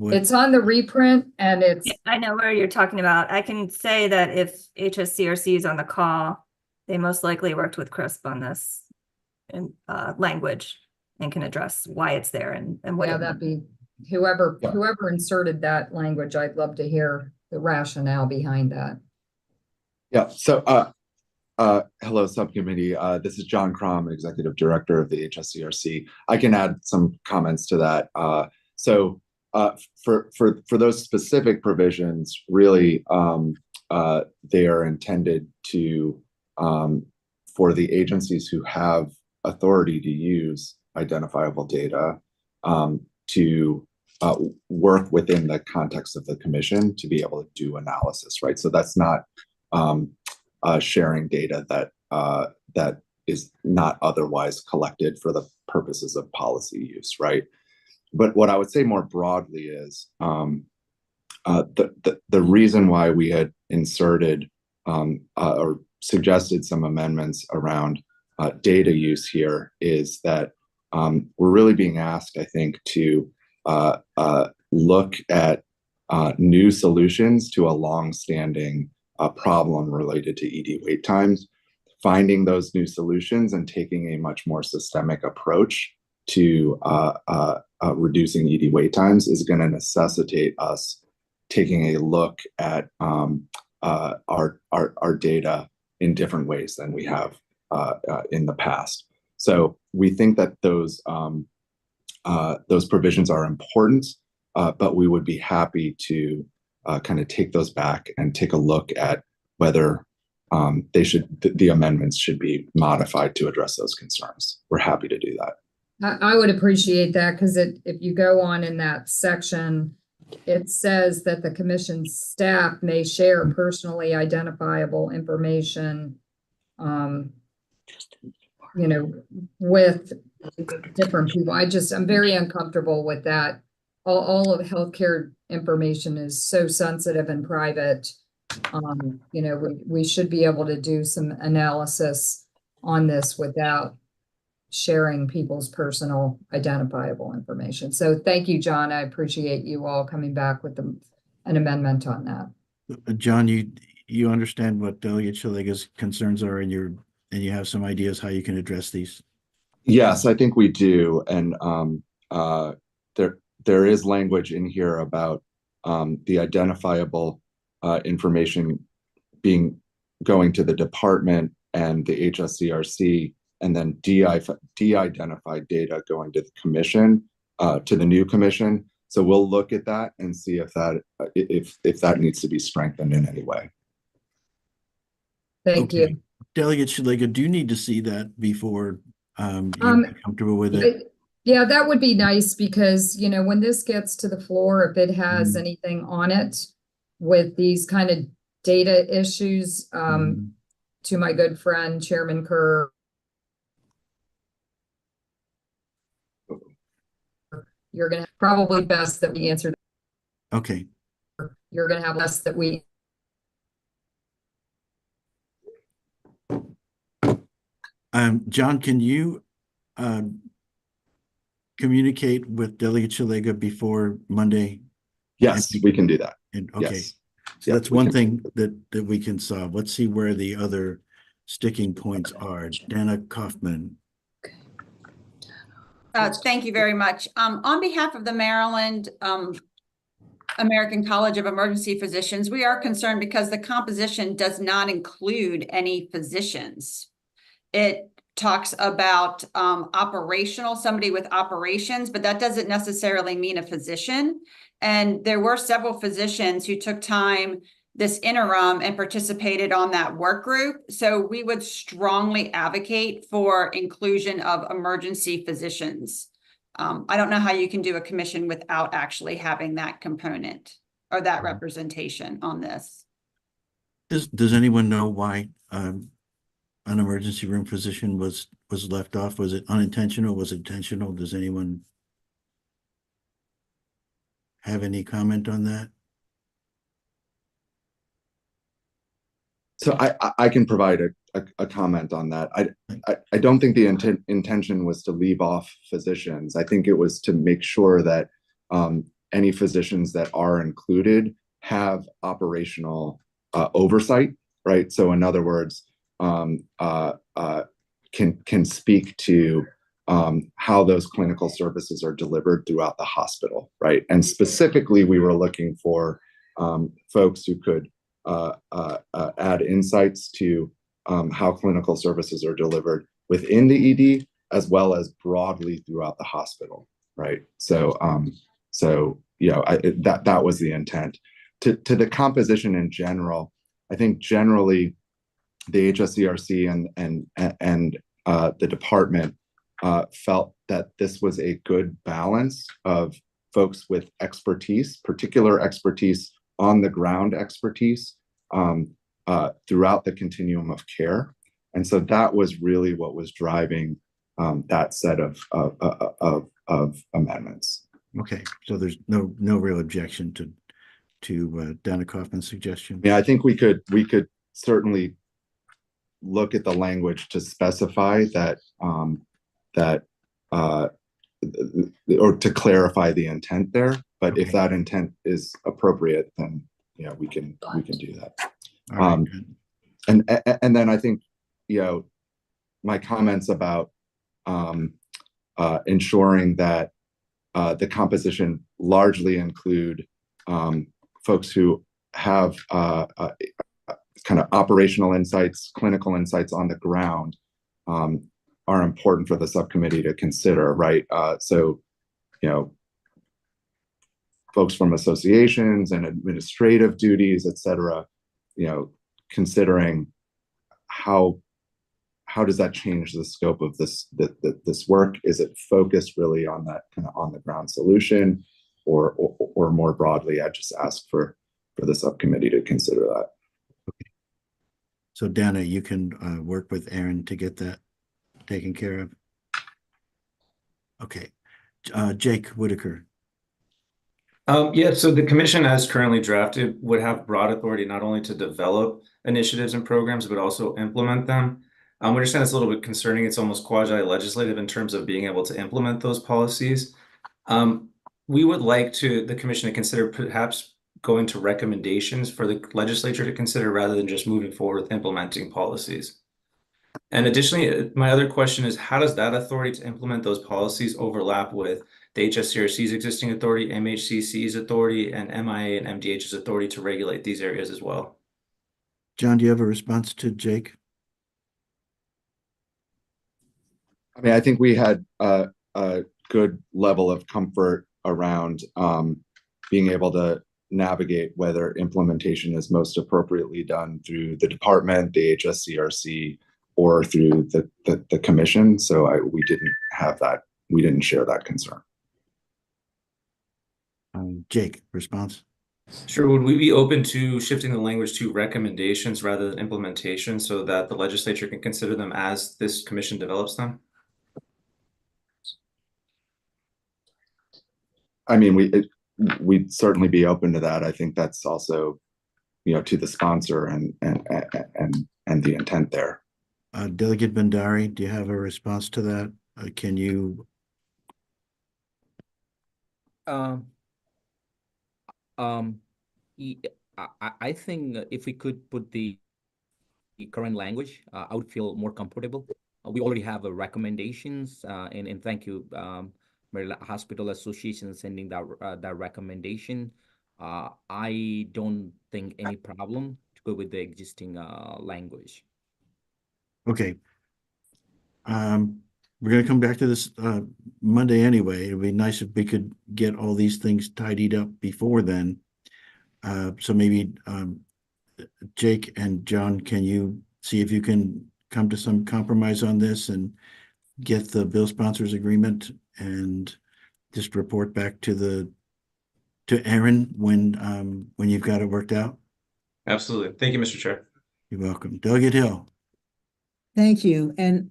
It's on the reprint and it's I know where you're talking about. I can say that if HSCRC is on the call, they most likely worked with CRISP on this and language and can address why it's there and what that'd be whoever inserted that language. I'd love to hear the rationale behind that. Yeah, so Hello, Subcommittee. This is John Crom, Executive Director of the HSCRC. I can add some comments to that. For those specific provisions, really, they are intended to for the agencies who have authority to use identifiable data to work within the context of the commission to be able to do analysis, right? So that's not sharing data that is not otherwise collected for the purposes of policy use, right? But what I would say more broadly is the reason why we had inserted or suggested some amendments around data use here is that we're really being asked, I think, to look at new solutions to a long-standing problem related to ED wait times, finding those new solutions and taking a much more systemic approach to reducing ED wait times is going to necessitate us taking a look at our data in different ways than we have in the past. So we think that those provisions are important, but we would be happy to kind of take those back and take a look at whether the amendments should be modified to address those concerns. We're happy to do that. I would appreciate that because if you go on in that section, it says that the commission's staff may share personally identifiable information, with different people. I'm very uncomfortable with that. All of healthcare information is so sensitive and private. We should be able to do some analysis on this without sharing people's personal identifiable information. So thank you, John. I appreciate you all coming back with an amendment on that. John, you understand what Delegate Shalega's concerns are, and you have some ideas how you can address these? Yes, I think we do. And there is language in here about the identifiable information going to the department and the HSCRC, and then de-identified data going to the commission, to the new commission. So we'll look at that and see if that needs to be strengthened in any way. Thank you. Delegate Shalega, do you need to see that before you're comfortable with it? Yeah, that would be nice because, when this gets to the floor, if it has anything on it with these kind of data issues, to my good friend, Chairman Kerr, you're going to probably best that we answer. Okay. You're going to have less that we. John, can you communicate with Delegate Shalega before Monday? Yes, we can do that. Okay. Yes. So that's one thing that we can solve. Let's see where the other sticking points are. Dana Kaufman. Thank you very much. On behalf of the Maryland American College of Emergency Physicians, we are concerned because the composition does not include any physicians. It talks about somebody with operations, but that doesn't necessarily mean a physician. And there were several physicians who took time this interim and participated on that work group. So we would strongly advocate for inclusion of emergency physicians. I don't know how you can do a commission without actually having that component or that representation on this. Does anyone know why an emergency room physician was left off? Was it unintentional? Was it intentional? Does anyone have any comment on that? So I can provide a comment on that. I don't think the intention was to leave off physicians. I think it was to make sure that any physicians that are included have operational oversight, right? So in other words, can speak to how those clinical services are delivered throughout the hospital, right? And specifically, we were looking for folks who could add insights to how clinical services are delivered within the ED as well as broadly throughout the hospital, right? So, that was the intent. To the composition in general, I think generally the HSCRC and the department felt that this was a good balance of folks with expertise, particular expertise, on the ground expertise throughout the continuum of care. And so that was really what was driving that set of amendments. Okay, so there's no real objection to Donna Kaufman's suggestion. Yeah, I think we could certainly look at the language to specify that or to clarify the intent there. But if that intent is appropriate, then we can do that. All right, good. And then I think my comments about ensuring that the composition largely include folks who have kind of operational insights, clinical insights on the ground are important for the subcommittee to consider, right? So, folks from associations and administrative duties, et cetera, considering how does that change the scope of this work? Is it focused really on that kind of on the ground solution, or more broadly? I just ask for the subcommittee to consider that. Okay. So Dana, you can work with Aaron to get that taken care of. Okay, Jake Whitaker. Yeah, so the commission as currently drafted would have broad authority not only to develop initiatives and programs, but also implement them. We understand it's a little bit concerning. It's almost quasi-legislative in terms of being able to implement those policies. We would like the commission to consider perhaps going to recommendations for the legislature to consider rather than just moving forward with implementing policies. And additionally, my other question is, how does that authority to implement those policies overlap with the HSCRC's existing authority, MHCC's authority, and MIA and MDH's authority to regulate these areas as well? John, do you have a response to Jake? I mean, I think we had a good level of comfort around being able to navigate whether implementation is most appropriately done through the department, the HSCRC, or through the commission. So we didn't have that. We didn't share that concern. Jake, response? Sure. Would we be open to shifting the language to recommendations rather than implementation so that the legislature can consider them as this commission develops them? I mean, we'd certainly be open to that. I think that's also, to the sponsor and the intent there. Delegate Bhandari, do you have a response to that? Can you? I think if we could put the current language, I would feel more comfortable. We already have recommendations, and thank you, Maryland Hospital Association, sending that recommendation. I don't think any problem to go with the existing language. Okay. We're going to come back to this Monday anyway. It'd be nice if we could get all these things tidied up before then. So maybe Jake and John, can you see if you can come to some compromise on this and get the bill sponsors agreement and just report back to Aaron when you've got it worked out? Absolutely. Thank you, Mr. Chair. You're welcome. Delegate Hill. Thank you. And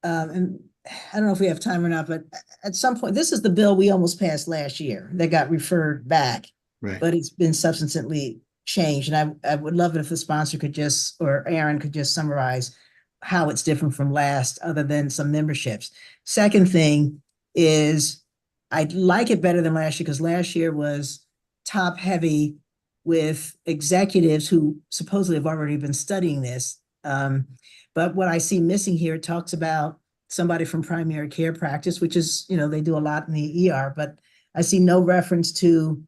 I don't know if we have time or not, but at some point, this is the bill we almost passed last year that got referred back, Right. but it's been substantively changed. And I would love it if the sponsor could or Aaron could just summarize how it's different from last, other than some memberships. Second thing is, I'd like it better than last year because last year was top heavy with executives who supposedly have already been studying this. But what I see missing here, it talks about somebody from primary care practice, which is, they do a lot in the ER, but I see no reference to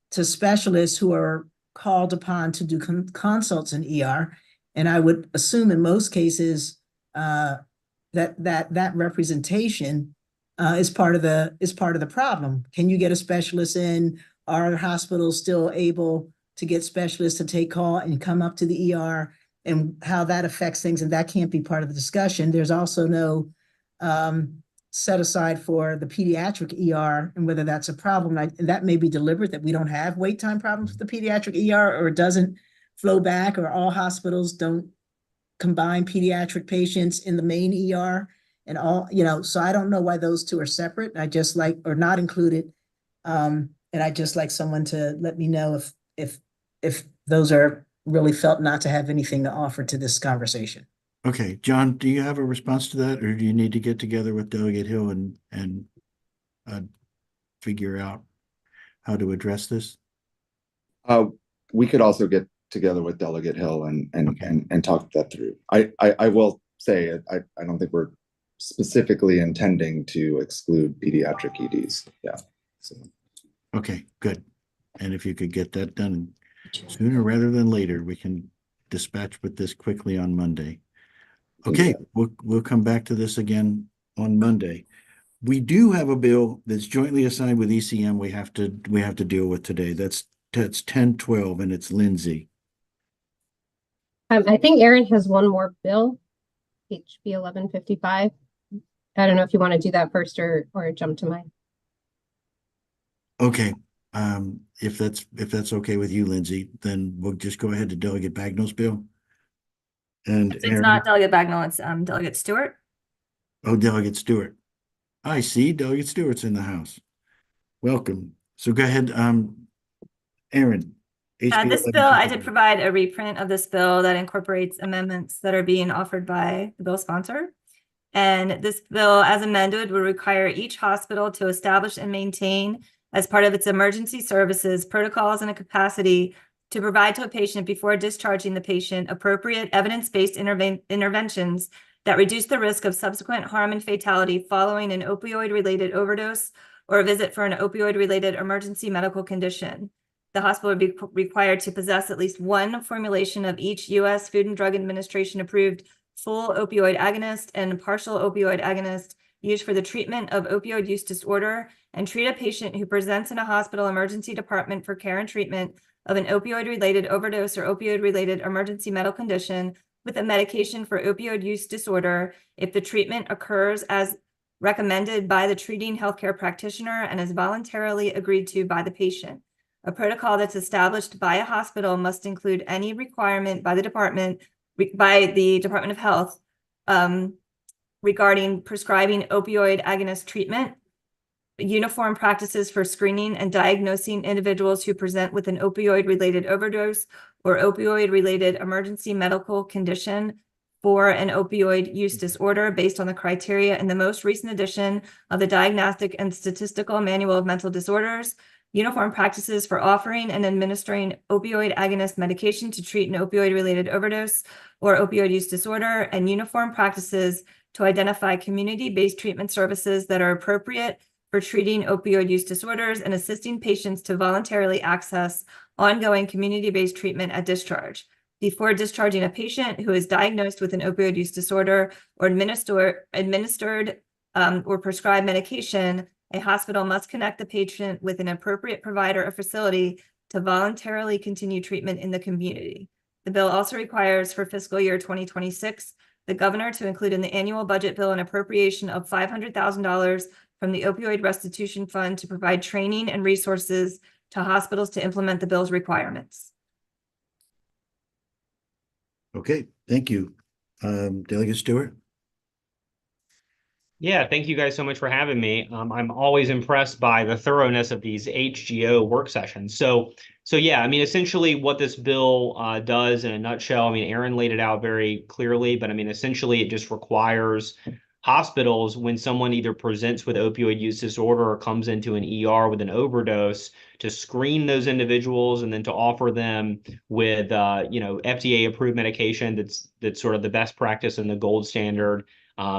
specialists who are called upon to do consults in ER. And I would assume in most cases, that representation is part of the problem. Can you get a specialist in? Are hospitals still able to get specialists to take call and come up to the ER, and how that affects things? And that can't be part of the discussion. There's also no set aside for the pediatric ER and whether that's a problem. And that may be deliberate, that we don't have wait time problems with the pediatric ER, or it doesn't flow back, or all hospitals don't combine pediatric patients in the main ER and all, so I don't know why those two are separate. I just like, or not included. And I just like someone to let me know if those are really felt not to have anything to offer to this conversation. Okay, John, do you have a response to that, or do you need to get together with Delegate Hill and figure out how to address this? We could also get together with Delegate Hill and talk that through. I will say I don't think we're specifically intending to exclude pediatric EDs. Yeah. So. Okay, good. And if you could get that done sooner rather than later, we can dispatch with this quickly on Monday. Okay, we'll come back to this again on Monday. We do have a bill that's jointly assigned with ECM we have to deal with today. That's 1012, and it's Lindsay. I think Aaron has one more bill, HB 1155. I don't know if you want to do that first or jump to mine. Okay, if that's okay with you, Lindsay, then we'll just go ahead to Delegate Bagnall's bill. And It's Aaron, not Delegate Bagnall, it's Delegate Stewart. oh, Delegate Stewart. I see Delegate Stewart's in the house. Welcome. So go ahead, Aaron. HB This bill, I did provide a reprint of this bill that incorporates amendments that are being offered by the bill sponsor. And this bill, as amended, would require each hospital to establish and maintain, as part of its emergency services, protocols and a capacity to provide to a patient before discharging the patient appropriate evidence-based interventions that reduce the risk of subsequent harm and fatality following an opioid-related overdose or a visit for an opioid-related emergency medical condition. The hospital would be required to possess at least one formulation of each U.S. Food and Drug Administration approved full opioid agonist and partial opioid agonist used for the treatment of opioid use disorder, and treat a patient who presents in a hospital emergency department for care and treatment of an opioid-related overdose or opioid-related emergency medical condition with a medication for opioid use disorder if the treatment occurs as recommended by the treating healthcare practitioner and is voluntarily agreed to by the patient. A protocol that's established by a hospital must include any requirement by the Department of Health regarding prescribing opioid agonist treatment, uniform practices for screening and diagnosing individuals who present with an opioid-related overdose or opioid-related emergency medical condition for an opioid use disorder based on the criteria in the most recent edition of the Diagnostic and Statistical Manual of Mental Disorders, uniform practices for offering and administering opioid agonist medication to treat an opioid-related overdose or opioid use disorder, and uniform practices to identify community-based treatment services that are appropriate for treating opioid use disorders and assisting patients to voluntarily access ongoing community-based treatment at discharge. Before discharging a patient who is diagnosed with an opioid use disorder or administered or prescribed medication, a hospital must connect the patient with an appropriate provider or facility to voluntarily continue treatment in the community. The bill also requires for fiscal year 2026, the governor to include in the annual budget bill an appropriation of $500,000 from the Opioid Restitution Fund to provide training and resources to hospitals to implement the bill's requirements. Okay, thank you. Delegate Stewart? Yeah, thank you guys so much for having me. I'm always impressed by the thoroughness of these HGO work sessions. So yeah, I mean, essentially what this bill does in a nutshell, I mean, Aaron laid it out very clearly, but I mean, essentially it just requires hospitals, when someone either presents with opioid use disorder or comes into an ER with an overdose, to screen those individuals and then to offer them with FDA approved medication that's sort of the best practice and the gold standard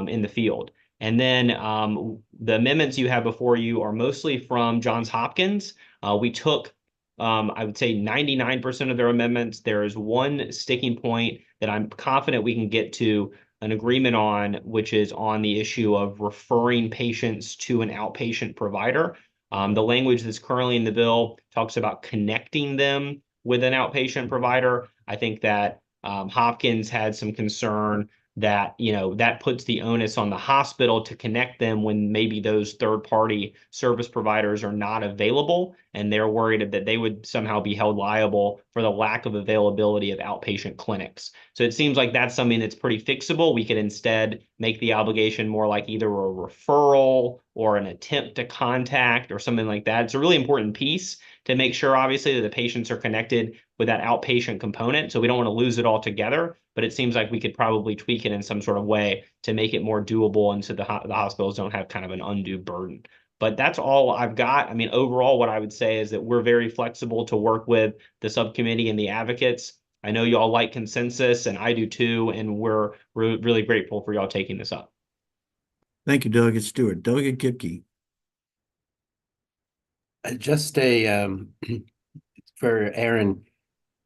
in the field. And then the amendments you have before you are mostly from Johns Hopkins. We took I would say 99% of their amendments. There is one sticking point that I'm confident we can get to an agreement on, which is on the issue of referring patients to an outpatient provider. The language that's currently in the bill talks about connecting them with an outpatient provider. I think that Hopkins had some concern that, that puts the onus on the hospital to connect them when maybe those third-party service providers are not available, and they're worried that they would somehow be held liable for the lack of availability of outpatient clinics. So it seems like that's something that's pretty fixable. We could instead make the obligation more like either a referral or an attempt to contact or something like that. It's a really important piece to make sure, obviously, that the patients are connected with that outpatient component. So we don't want to lose it all together, but it seems like we could probably tweak it in some sort of way to make it more doable and so the hospitals don't have kind of an undue burden. But that's all I've got. I mean, overall, what I would say is that we're very flexible to work with the subcommittee and the advocates. I know y'all like consensus, and I do too, and we're really grateful for y'all taking this up. Thank you, Delegate Stewart. Delegate Kipke. Just for Aaron,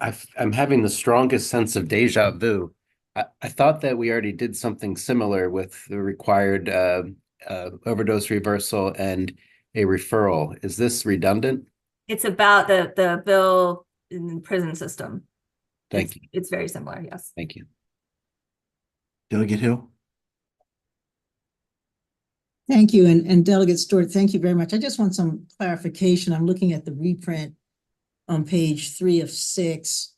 I'm having the strongest sense of deja vu. I thought that we already did something similar with the required overdose reversal and a referral. Is this redundant? It's about the bill in the prison system. Thank you. It's very similar, yes. Thank you. Delegate Hill. Thank you. And Delegate Stewart, thank you very much. I just want some clarification. I'm looking at the reprint on page 3 of 6,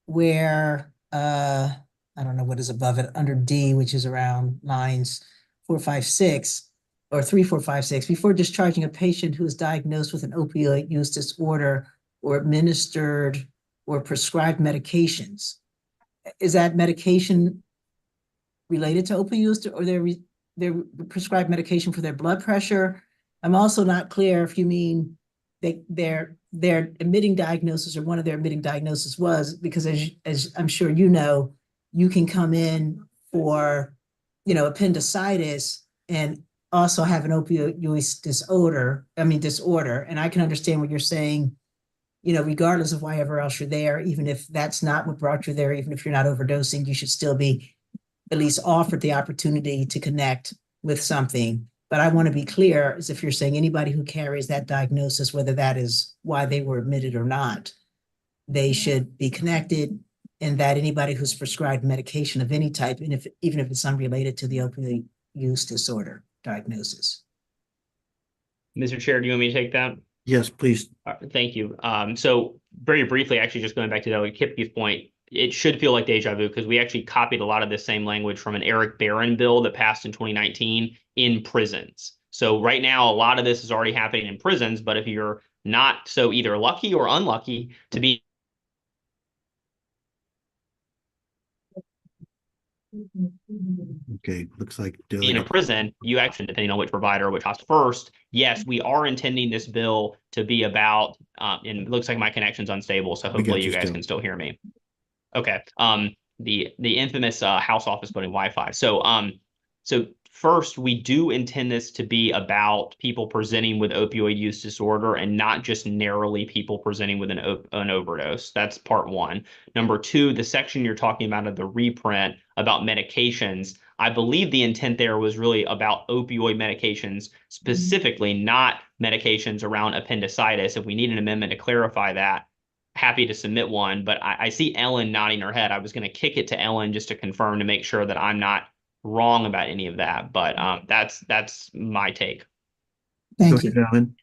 where I don't know what is above it, under D, which is around lines 4, 5, 6, or 3, 4, 5, 6. Before discharging a patient who is diagnosed with an opioid use disorder or administered or prescribed medications. Is that medication related to opioid use, or they're prescribed medication for their blood pressure? I'm also not clear if you mean their admitting diagnosis, or one of their admitting diagnoses was, because as I'm sure you know, you can come in for, appendicitis and also have an opioid use disorder. And I can understand what you're saying, regardless of why ever else you're there, even if that's not what brought you there, even if you're not overdosing, you should still be at least offered the opportunity to connect with something. But I want to be clear, as if you're saying anybody who carries that diagnosis, whether that is why they were admitted or not, they should be connected, and that anybody who's prescribed medication of any type, and even if it's unrelated to the opioid use disorder diagnosis. Mr. Chair, do you want me to take that? Yes, please. Thank you. So very briefly, actually, just going back to Delegate Kipke's point, it should feel like deja vu because we actually copied a lot of the same language from an Eric Barron bill that passed in 2019 in prisons. So right now, a lot of this is already happening in prisons, but if you're not so either lucky or unlucky to be Okay, looks like in a prison, you actually, depending on which provider, which hospital first, yes, we are intending this bill to be about, and it looks like my connection's unstable, so hopefully you guys can still hear me. Okay. The infamous house office building Wi-Fi. So first, we do intend this to be about people presenting with opioid use disorder and not just narrowly people presenting with an overdose. That's part one. Number two, the section you're talking about of the reprint about medications, I believe the intent there was really about opioid medications specifically, not medications around appendicitis. If we need an amendment to clarify that, happy to submit one, but I see Ellen nodding her head. I was going to kick it to Ellen just to confirm to make sure that I'm not wrong about any of that, but that's my take. Thank you. Ellen.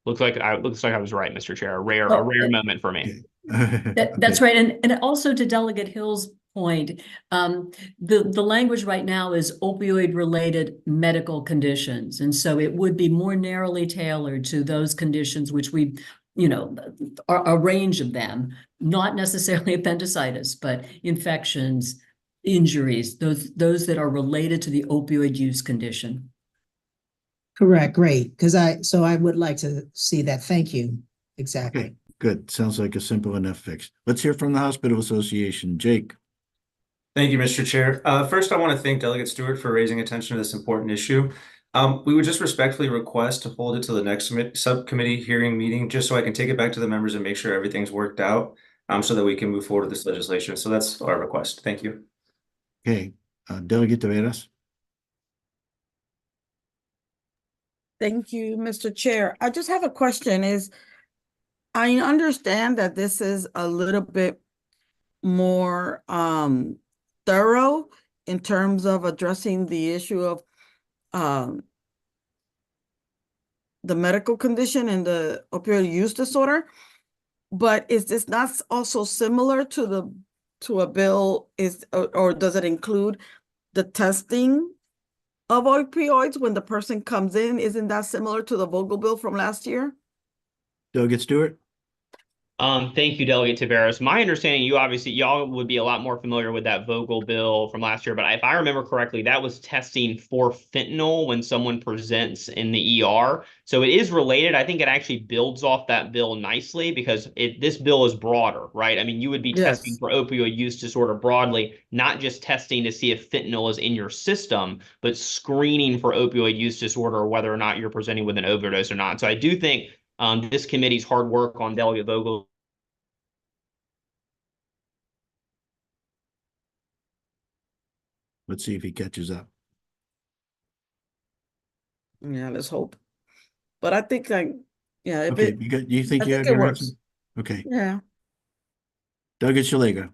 Looks like I was right, Mr. Chair. A rare moment for me. That's right. And also to Delegate Hill's point, the language right now is opioid related medical conditions. And so it would be more narrowly tailored to those conditions, which we, are a range of them, not necessarily appendicitis, but infections, injuries, those that are related to the opioid use condition. Correct. Great. So I would like to see that. Thank you. Exactly. Okay, good. Sounds like a simple enough fix. Let's hear from the Hospital Association. Jake. Thank you, Mr. Chair. First, I want to thank Delegate Stewart for raising attention to this important issue. We would just respectfully request to hold it to the next subcommittee hearing meeting, just so I can take it back to the members and make sure everything's worked out, so that we can move forward with this legislation. So that's our request. Thank you. Okay, Delegate Taveras. Thank you, Mr. Chair. I just have a question I understand that this is a little bit more thorough in terms of addressing the issue of the medical condition and the opioid use disorder. But is this not also similar to a bill or does it include the testing of opioids when the person comes in? Isn't that similar to the Vogel bill from last year? Delegate Stewart. Thank you, Delegate Taveras. My understanding, y'all would be a lot more familiar with that Vogel bill from last year, but if I remember correctly, that was testing for fentanyl when someone presents in the ER. So it is related. I think it actually builds off that bill nicely because this bill is broader, right? I mean, you would be testing for opioid use disorder broadly, not just testing to see if fentanyl is in your system, but screening for opioid use disorder or whether or not you're presenting with an overdose or not. So I do think this committee's hard work on Delegate Vogel. Let's see if he catches up. Yeah, let's hope. But I think yeah. Okay, you think you have your answer? Okay. Yeah. Delegate Shalega.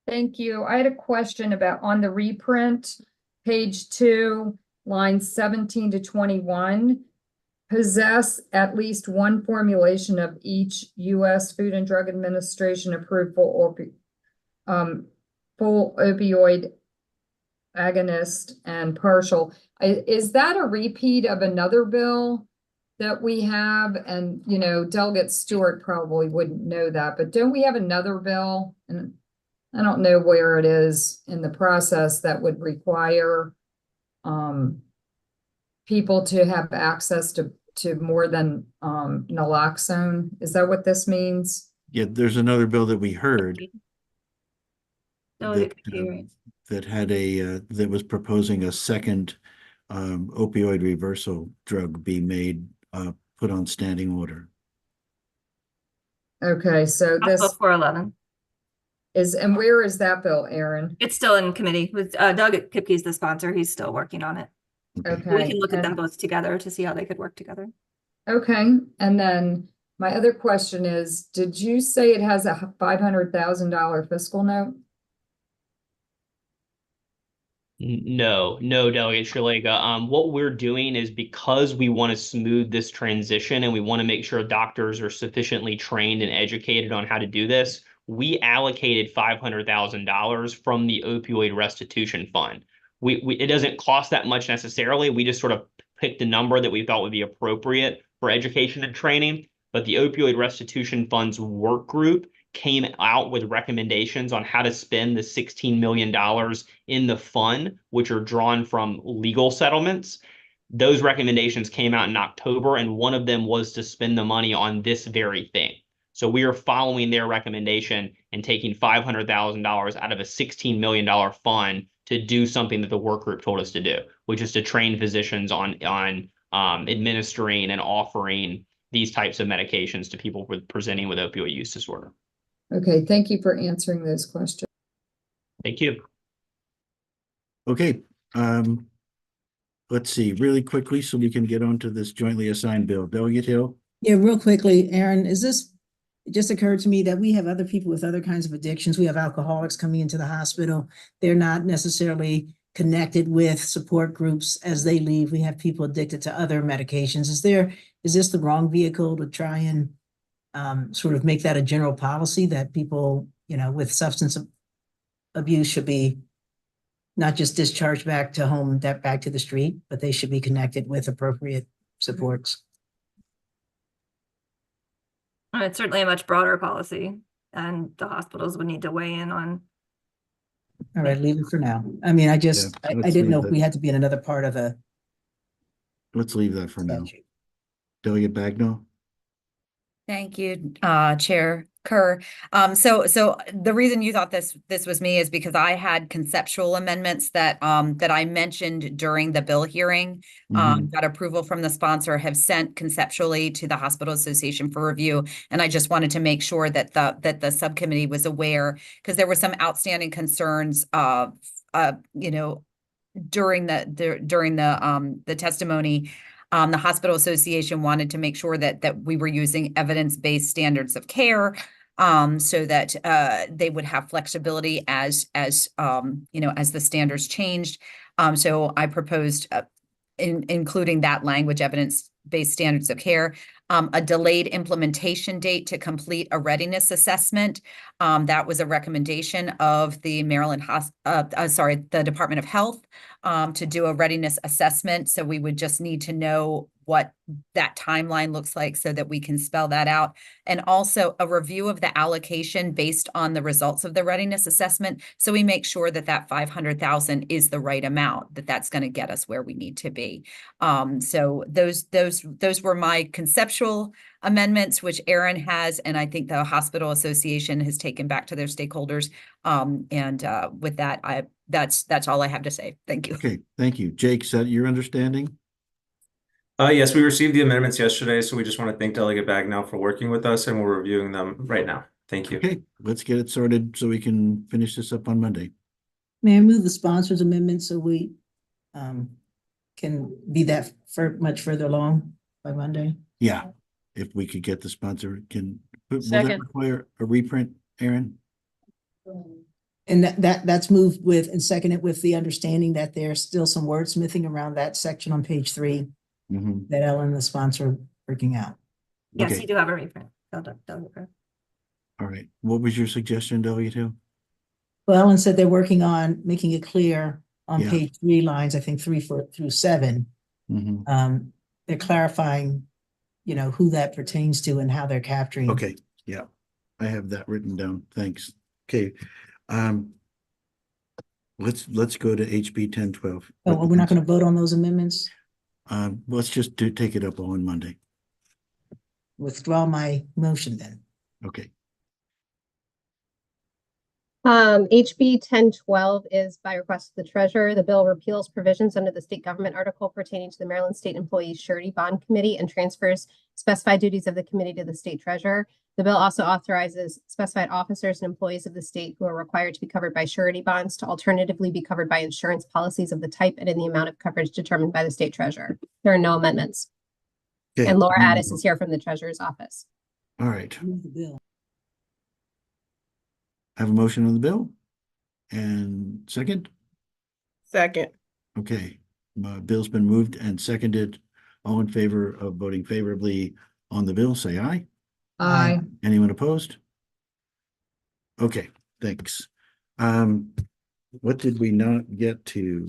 Thank you. I had a question about on the reprint, page 2, lines 17 to 21. Possess at least one formulation of each U.S. Food and Drug Administration approved full opioid agonist and partial. Is that a repeat of another bill that we have? And, you know, Delegate Stewart probably wouldn't know that, but don't we have another bill? And I don't know where it is in the process that would require people to have access to more than naloxone. Is that what this means? Yeah, there's another bill that we heard Delegate that had that was proposing a second opioid reversal drug be made put on standing order. Okay, so this 411. and where is that bill, Aaron? It's still in committee with Doug Kipke's the sponsor. He's still working on it. Okay. We can look at them both together to see how they could work together. Okay, and then my other question is, did you say it has a $500,000 fiscal note? No, Delegate Shalega. What we're doing is because we want to smooth this transition and we want to make sure doctors are sufficiently trained and educated on how to do this, we allocated $500,000 from the opioid restitution fund. It doesn't cost that much necessarily. We just sort of picked a number that we thought would be appropriate for education and training. But the opioid restitution fund's work group came out with recommendations on how to spend the $16 million in the fund, which are drawn from legal settlements. Those recommendations came out in October, and one of them was to spend the money on this very thing. So we are following their recommendation and taking $500,000 out of a $16 million fund to do something that the work group told us to do, which is to train physicians on administering and offering these types of medications to people presenting with opioid use disorder. Okay, thank you for answering those questions. Thank you. Okay, let's see really quickly so we can get on to this jointly assigned bill. Delegate Hill. Yeah, real quickly, Aaron, it just occurred to me that we have other people with other kinds of addictions. We have alcoholics coming into the hospital. They're not necessarily connected with support groups as they leave. We have people addicted to other medications. Is this the wrong vehicle to try and sort of make that a general policy that people, you know, with substance abuse should be not just discharged back to home, back to the street, but they should be connected with appropriate supports? It's certainly a much broader policy, and the hospitals would need to weigh in on. All right, leave it for now. I mean, I didn't know if we had to be in another part of the. Let's leave that for now. Delegate Bagnall. Thank you, Chair. Kerr. So the reason you thought this was me is because I had conceptual amendments that I mentioned during the bill hearing. Got approval from the sponsor, have sent conceptually to the Hospital Association for review. And I just wanted to make sure that the subcommittee was aware, because there were some outstanding concerns you know, during the testimony. The Hospital Association wanted to make sure that we were using evidence-based standards of care, so that they would have flexibility as you know, as the standards changed. So I proposed including that language, evidence-based standards of care. A delayed implementation date to complete a readiness assessment. That was a recommendation of the the Department of Health, to do a readiness assessment. So we would just need to know what that timeline looks like so that we can spell that out. And also a review of the allocation based on the results of the readiness assessment. So we make sure that that 500,000 is the right amount, that's going to get us where we need to be. So those were my conceptual amendments, which Aaron has, and I think the Hospital Association has taken back to their stakeholders. With that, that's all I have to say. Thank you. Okay, thank you. Jake, is that your understanding? Yes, we received the amendments yesterday, so we just want to thank Delegate Bagnell for working with us, and we're reviewing them right now. Thank you. Okay, let's get it sorted so we can finish this up on Monday. May I move the sponsor's amendment so we can be that much further along by Monday? Yeah, if we could get the sponsor, will that Second. require a reprint, Aaron? And that's moved with and seconded with the understanding that there's still some wordsmithing around that section on page 3 that Ellen, the sponsor, are working out. Yes, Okay. you do have a reprint. Delegate Kerr. All right, what was your suggestion, Delegate Hill? Well, Ellen said they're working on making it clear on Yeah. page 3 lines, I think 3 through 7. They're clarifying, you know, who that pertains to and how they're capturing. Okay, yeah, I have that written down. Thanks. Okay. Let's go to HB 1012. Oh, we're not going to vote on those amendments? Let's just take it up on Monday. Withdraw my motion then. Okay. HB 1012 is by request of the treasurer. The bill repeals provisions under the state government article pertaining to the Maryland State Employees Surety Bond Committee and transfers specified duties of the committee to the state treasurer. The bill also authorizes specified officers and employees of the state who are required to be covered by surety bonds to alternatively be covered by insurance policies of the type and in the amount of coverage determined by the state treasurer. There are no amendments. Okay. And Laura Addis is here from the treasurer's office. All right. Move the bill. I have a motion on the bill. And second? Second. Okay. Bill's been moved and seconded. All in favor of voting favorably on the bill, say aye. Aye. Anyone opposed? Okay, thanks. What did we not get to?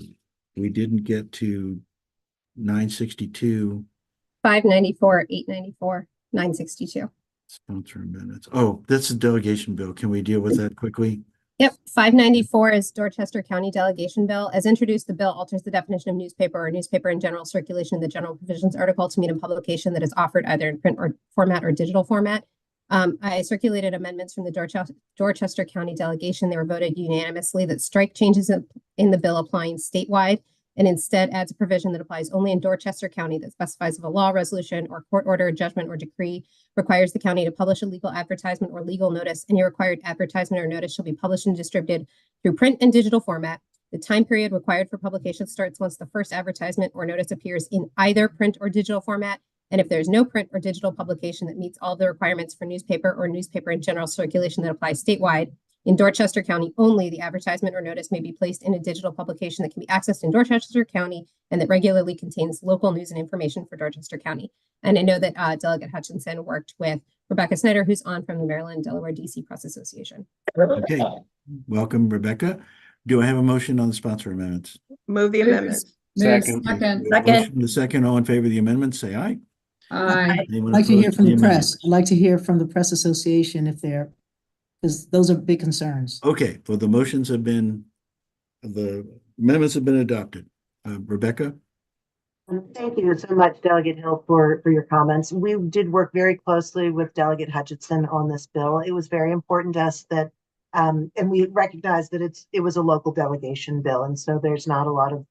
We didn't get to 962. 594, 894, 962. Sponsor amendments. Oh, that's a delegation bill. Can we deal with that quickly? Yep, 594 is Dorchester County Delegation Bill. As introduced, the bill alters the definition of newspaper or newspaper in general circulation in the general provisions article to mean a publication that is offered either in print or format or digital format. I circulated amendments from the Dorchester County Delegation. They were voted unanimously that strike changes in the bill applying statewide and instead adds a provision that applies only in Dorchester County that specifies if a law, resolution, or court order, judgment, or decree requires the county to publish a legal advertisement or legal notice, any required advertisement or notice shall be published and distributed through print and digital format. The time period required for publication starts once the first advertisement or notice appears in either print or digital format. And if there's no print or digital publication that meets all the requirements for newspaper or newspaper in general circulation that applies statewide, in Dorchester County only, the advertisement or notice may be placed in a digital publication that can be accessed in Dorchester County and that regularly contains local news and information for Dorchester County. And I know that Delegate Hutchinson worked with Rebecca Snyder, who's on from the Maryland Delaware DC Press Association. Okay, welcome, Rebecca. Do I have a motion on the sponsor amendments? Move the amendments. Second. Motion to second, all in favor of the amendments, say aye. Aye. I'd Anyone like to hear opposed from the amendment? press. I'd like to hear from the Press Association if they're, because those are big concerns. Okay, well, the amendments have been adopted. Rebecca? Thank you so much, Delegate Hill, for your comments. We did work very closely with Delegate Hutchinson on this bill. It was very important to us that, and we recognize that it was a local delegation bill, and so there's not a lot of,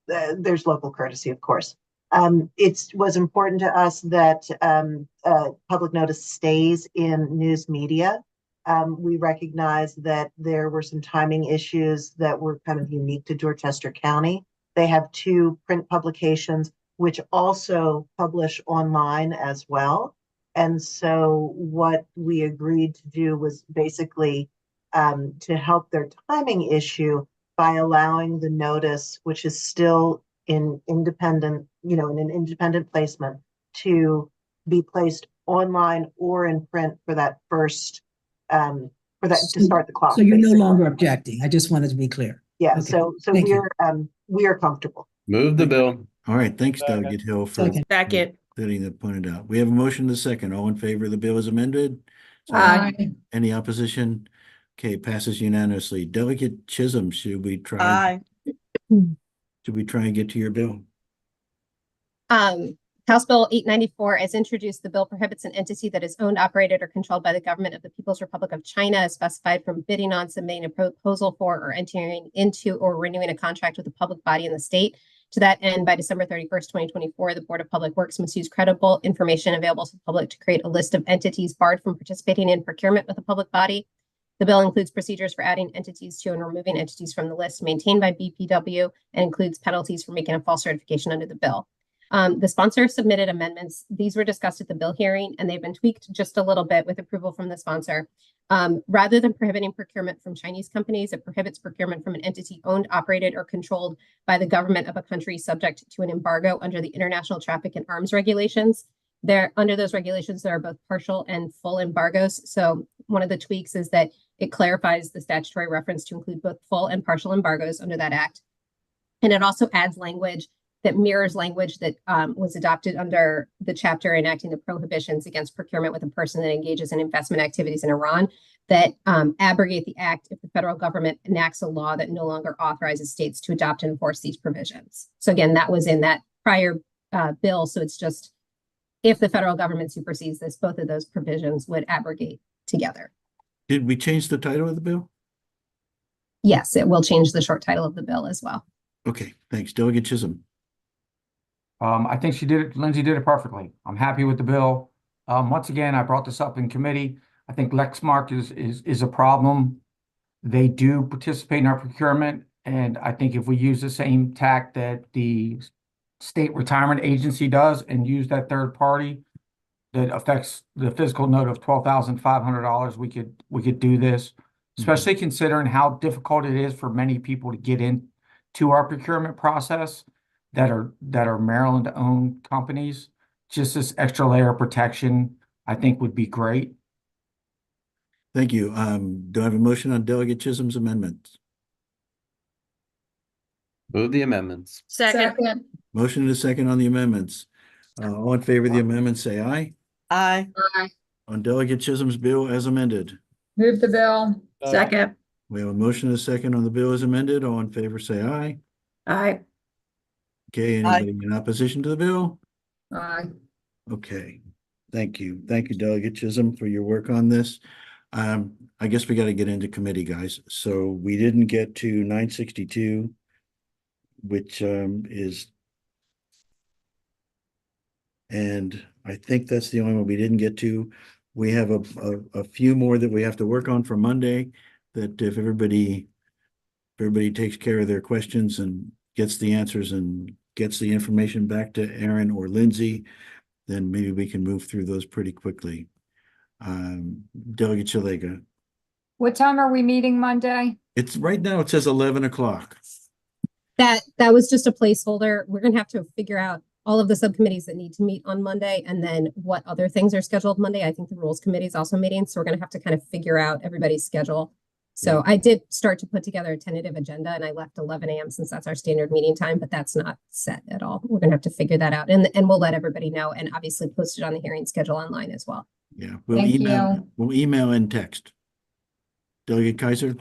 there's local courtesy, of course. It was important to us that public notice stays in news media. We recognize that there were some timing issues that were kind of unique to Dorchester County. They have 2 print publications, which also publish online as well. And so what we agreed to do was basically to help their timing issue by allowing the notice, which is still in independent, in an independent placement, to be placed online or in print for that first, to start the clock. So you're no basically. longer objecting. I just wanted to be clear. Yeah, Okay, so thank you. we are comfortable. Move the bill. All right, thanks, Delegate Hill, for Second. getting that pointed out. We have a motion to second. All in favor of the bill as amended? Say Aye. Any opposition? Okay, passes unanimously. Delegate Chisholm, should we try and get to your bill? House Bill 894, as introduced, the bill prohibits an entity that is owned, operated, or controlled by the government of the People's Republic of China as specified from bidding on, submitting a proposal for, or entering into, or renewing a contract with a public body in the state. To that end, by December 31st, 2024, the Board of Public Works must use credible information available to the public to create a list of entities barred from participating in procurement with a public body. The bill includes procedures for adding entities to and removing entities from the list maintained by BPW, and includes penalties for making a false certification under the bill. The sponsor submitted amendments. These were discussed at the bill hearing, and they've been tweaked just a little bit with approval from the sponsor. Rather than prohibiting procurement from Chinese companies, it prohibits procurement from an entity owned, operated, or controlled by the government of a country subject to an embargo under the International Traffic in Arms Regulations. Under those regulations, there are both partial and full embargoes. So one of the tweaks is that it clarifies the statutory reference to include both full and partial embargoes under that act. And it also adds language that mirrors language that was adopted under the chapter enacting the prohibitions against procurement with a person that engages in investment activities in Iran, that abrogate the act if the federal government enacts a law that no longer authorizes states to adopt and enforce these provisions. So again, that was in that prior bill. So it's just, if the federal government supersedes this, both of those provisions would abrogate together. Did we change the title of the bill? Yes, it will change the short title of the bill as well. Okay, thanks. Delegate Chisholm. I think Lindsay did it perfectly. I'm happy with the bill. Once again, I brought this up in committee. I think Lexmark is a problem. They do participate in our procurement, and I think if we use the same tack that the state retirement agency does and use that third party that affects the fiscal note of $12,500, we could do this, especially considering how difficult it is for many people to get into our procurement process that are Maryland-owned companies. Just this extra layer of protection, I think, would be great. Thank you. Do I have a motion on Delegate Chisholm's amendment? Move the amendments. Second. Motion and a second on the amendments. All in favor of the amendment, say aye. Aye. Aye. On Delegate Chisholm's bill as amended. Move the bill. Second. We have a motion and a second on the bill as amended. All in favor, say aye. Aye. Okay, anybody in opposition to the bill? Aye. Okay, thank you. Thank you, Delegate Chisholm, for your work on this. I guess we got to get into committee, guys. So we didn't get to 962, which is, and I think that's the only one we didn't get to. We have a few more that we have to work on for Monday, that if everybody takes care of their questions and gets the answers and gets the information back to Aaron or Lindsay, then maybe we can move through those pretty quickly. Delegate Chalega. What time are we meeting Monday? It's right now, it says 11 o'clock. That was just a placeholder. We're gonna have to figure out all of the subcommittees that need to meet on Monday, and then what other things are scheduled Monday. I think the Rules Committee is also meeting, so we're gonna have to kind of figure out everybody's schedule. So I did start to put together a tentative agenda, and I left 11 a.m. since that's our standard meeting time, but that's not set at all. We're gonna have to figure that out, and we'll let everybody know, and obviously post it on the hearing schedule online as well. Yeah, Thank you. we'll email and text. Delegate Kaiser?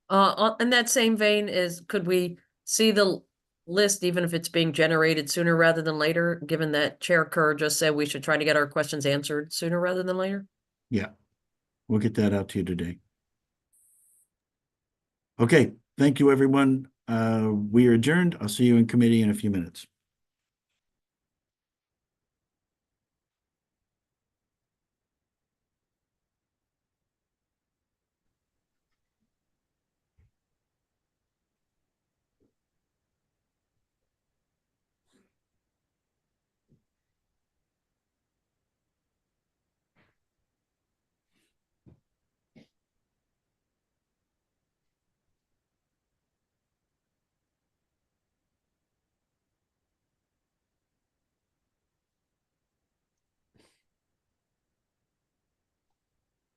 In that same vein could we see the list, even if it's being generated sooner rather than later, given that Chair Kerr just said we should try to get our questions answered sooner rather than later? Yeah, we'll get that out to you today. Okay, thank you, everyone. We are adjourned. I'll see you in committee in a few minutes.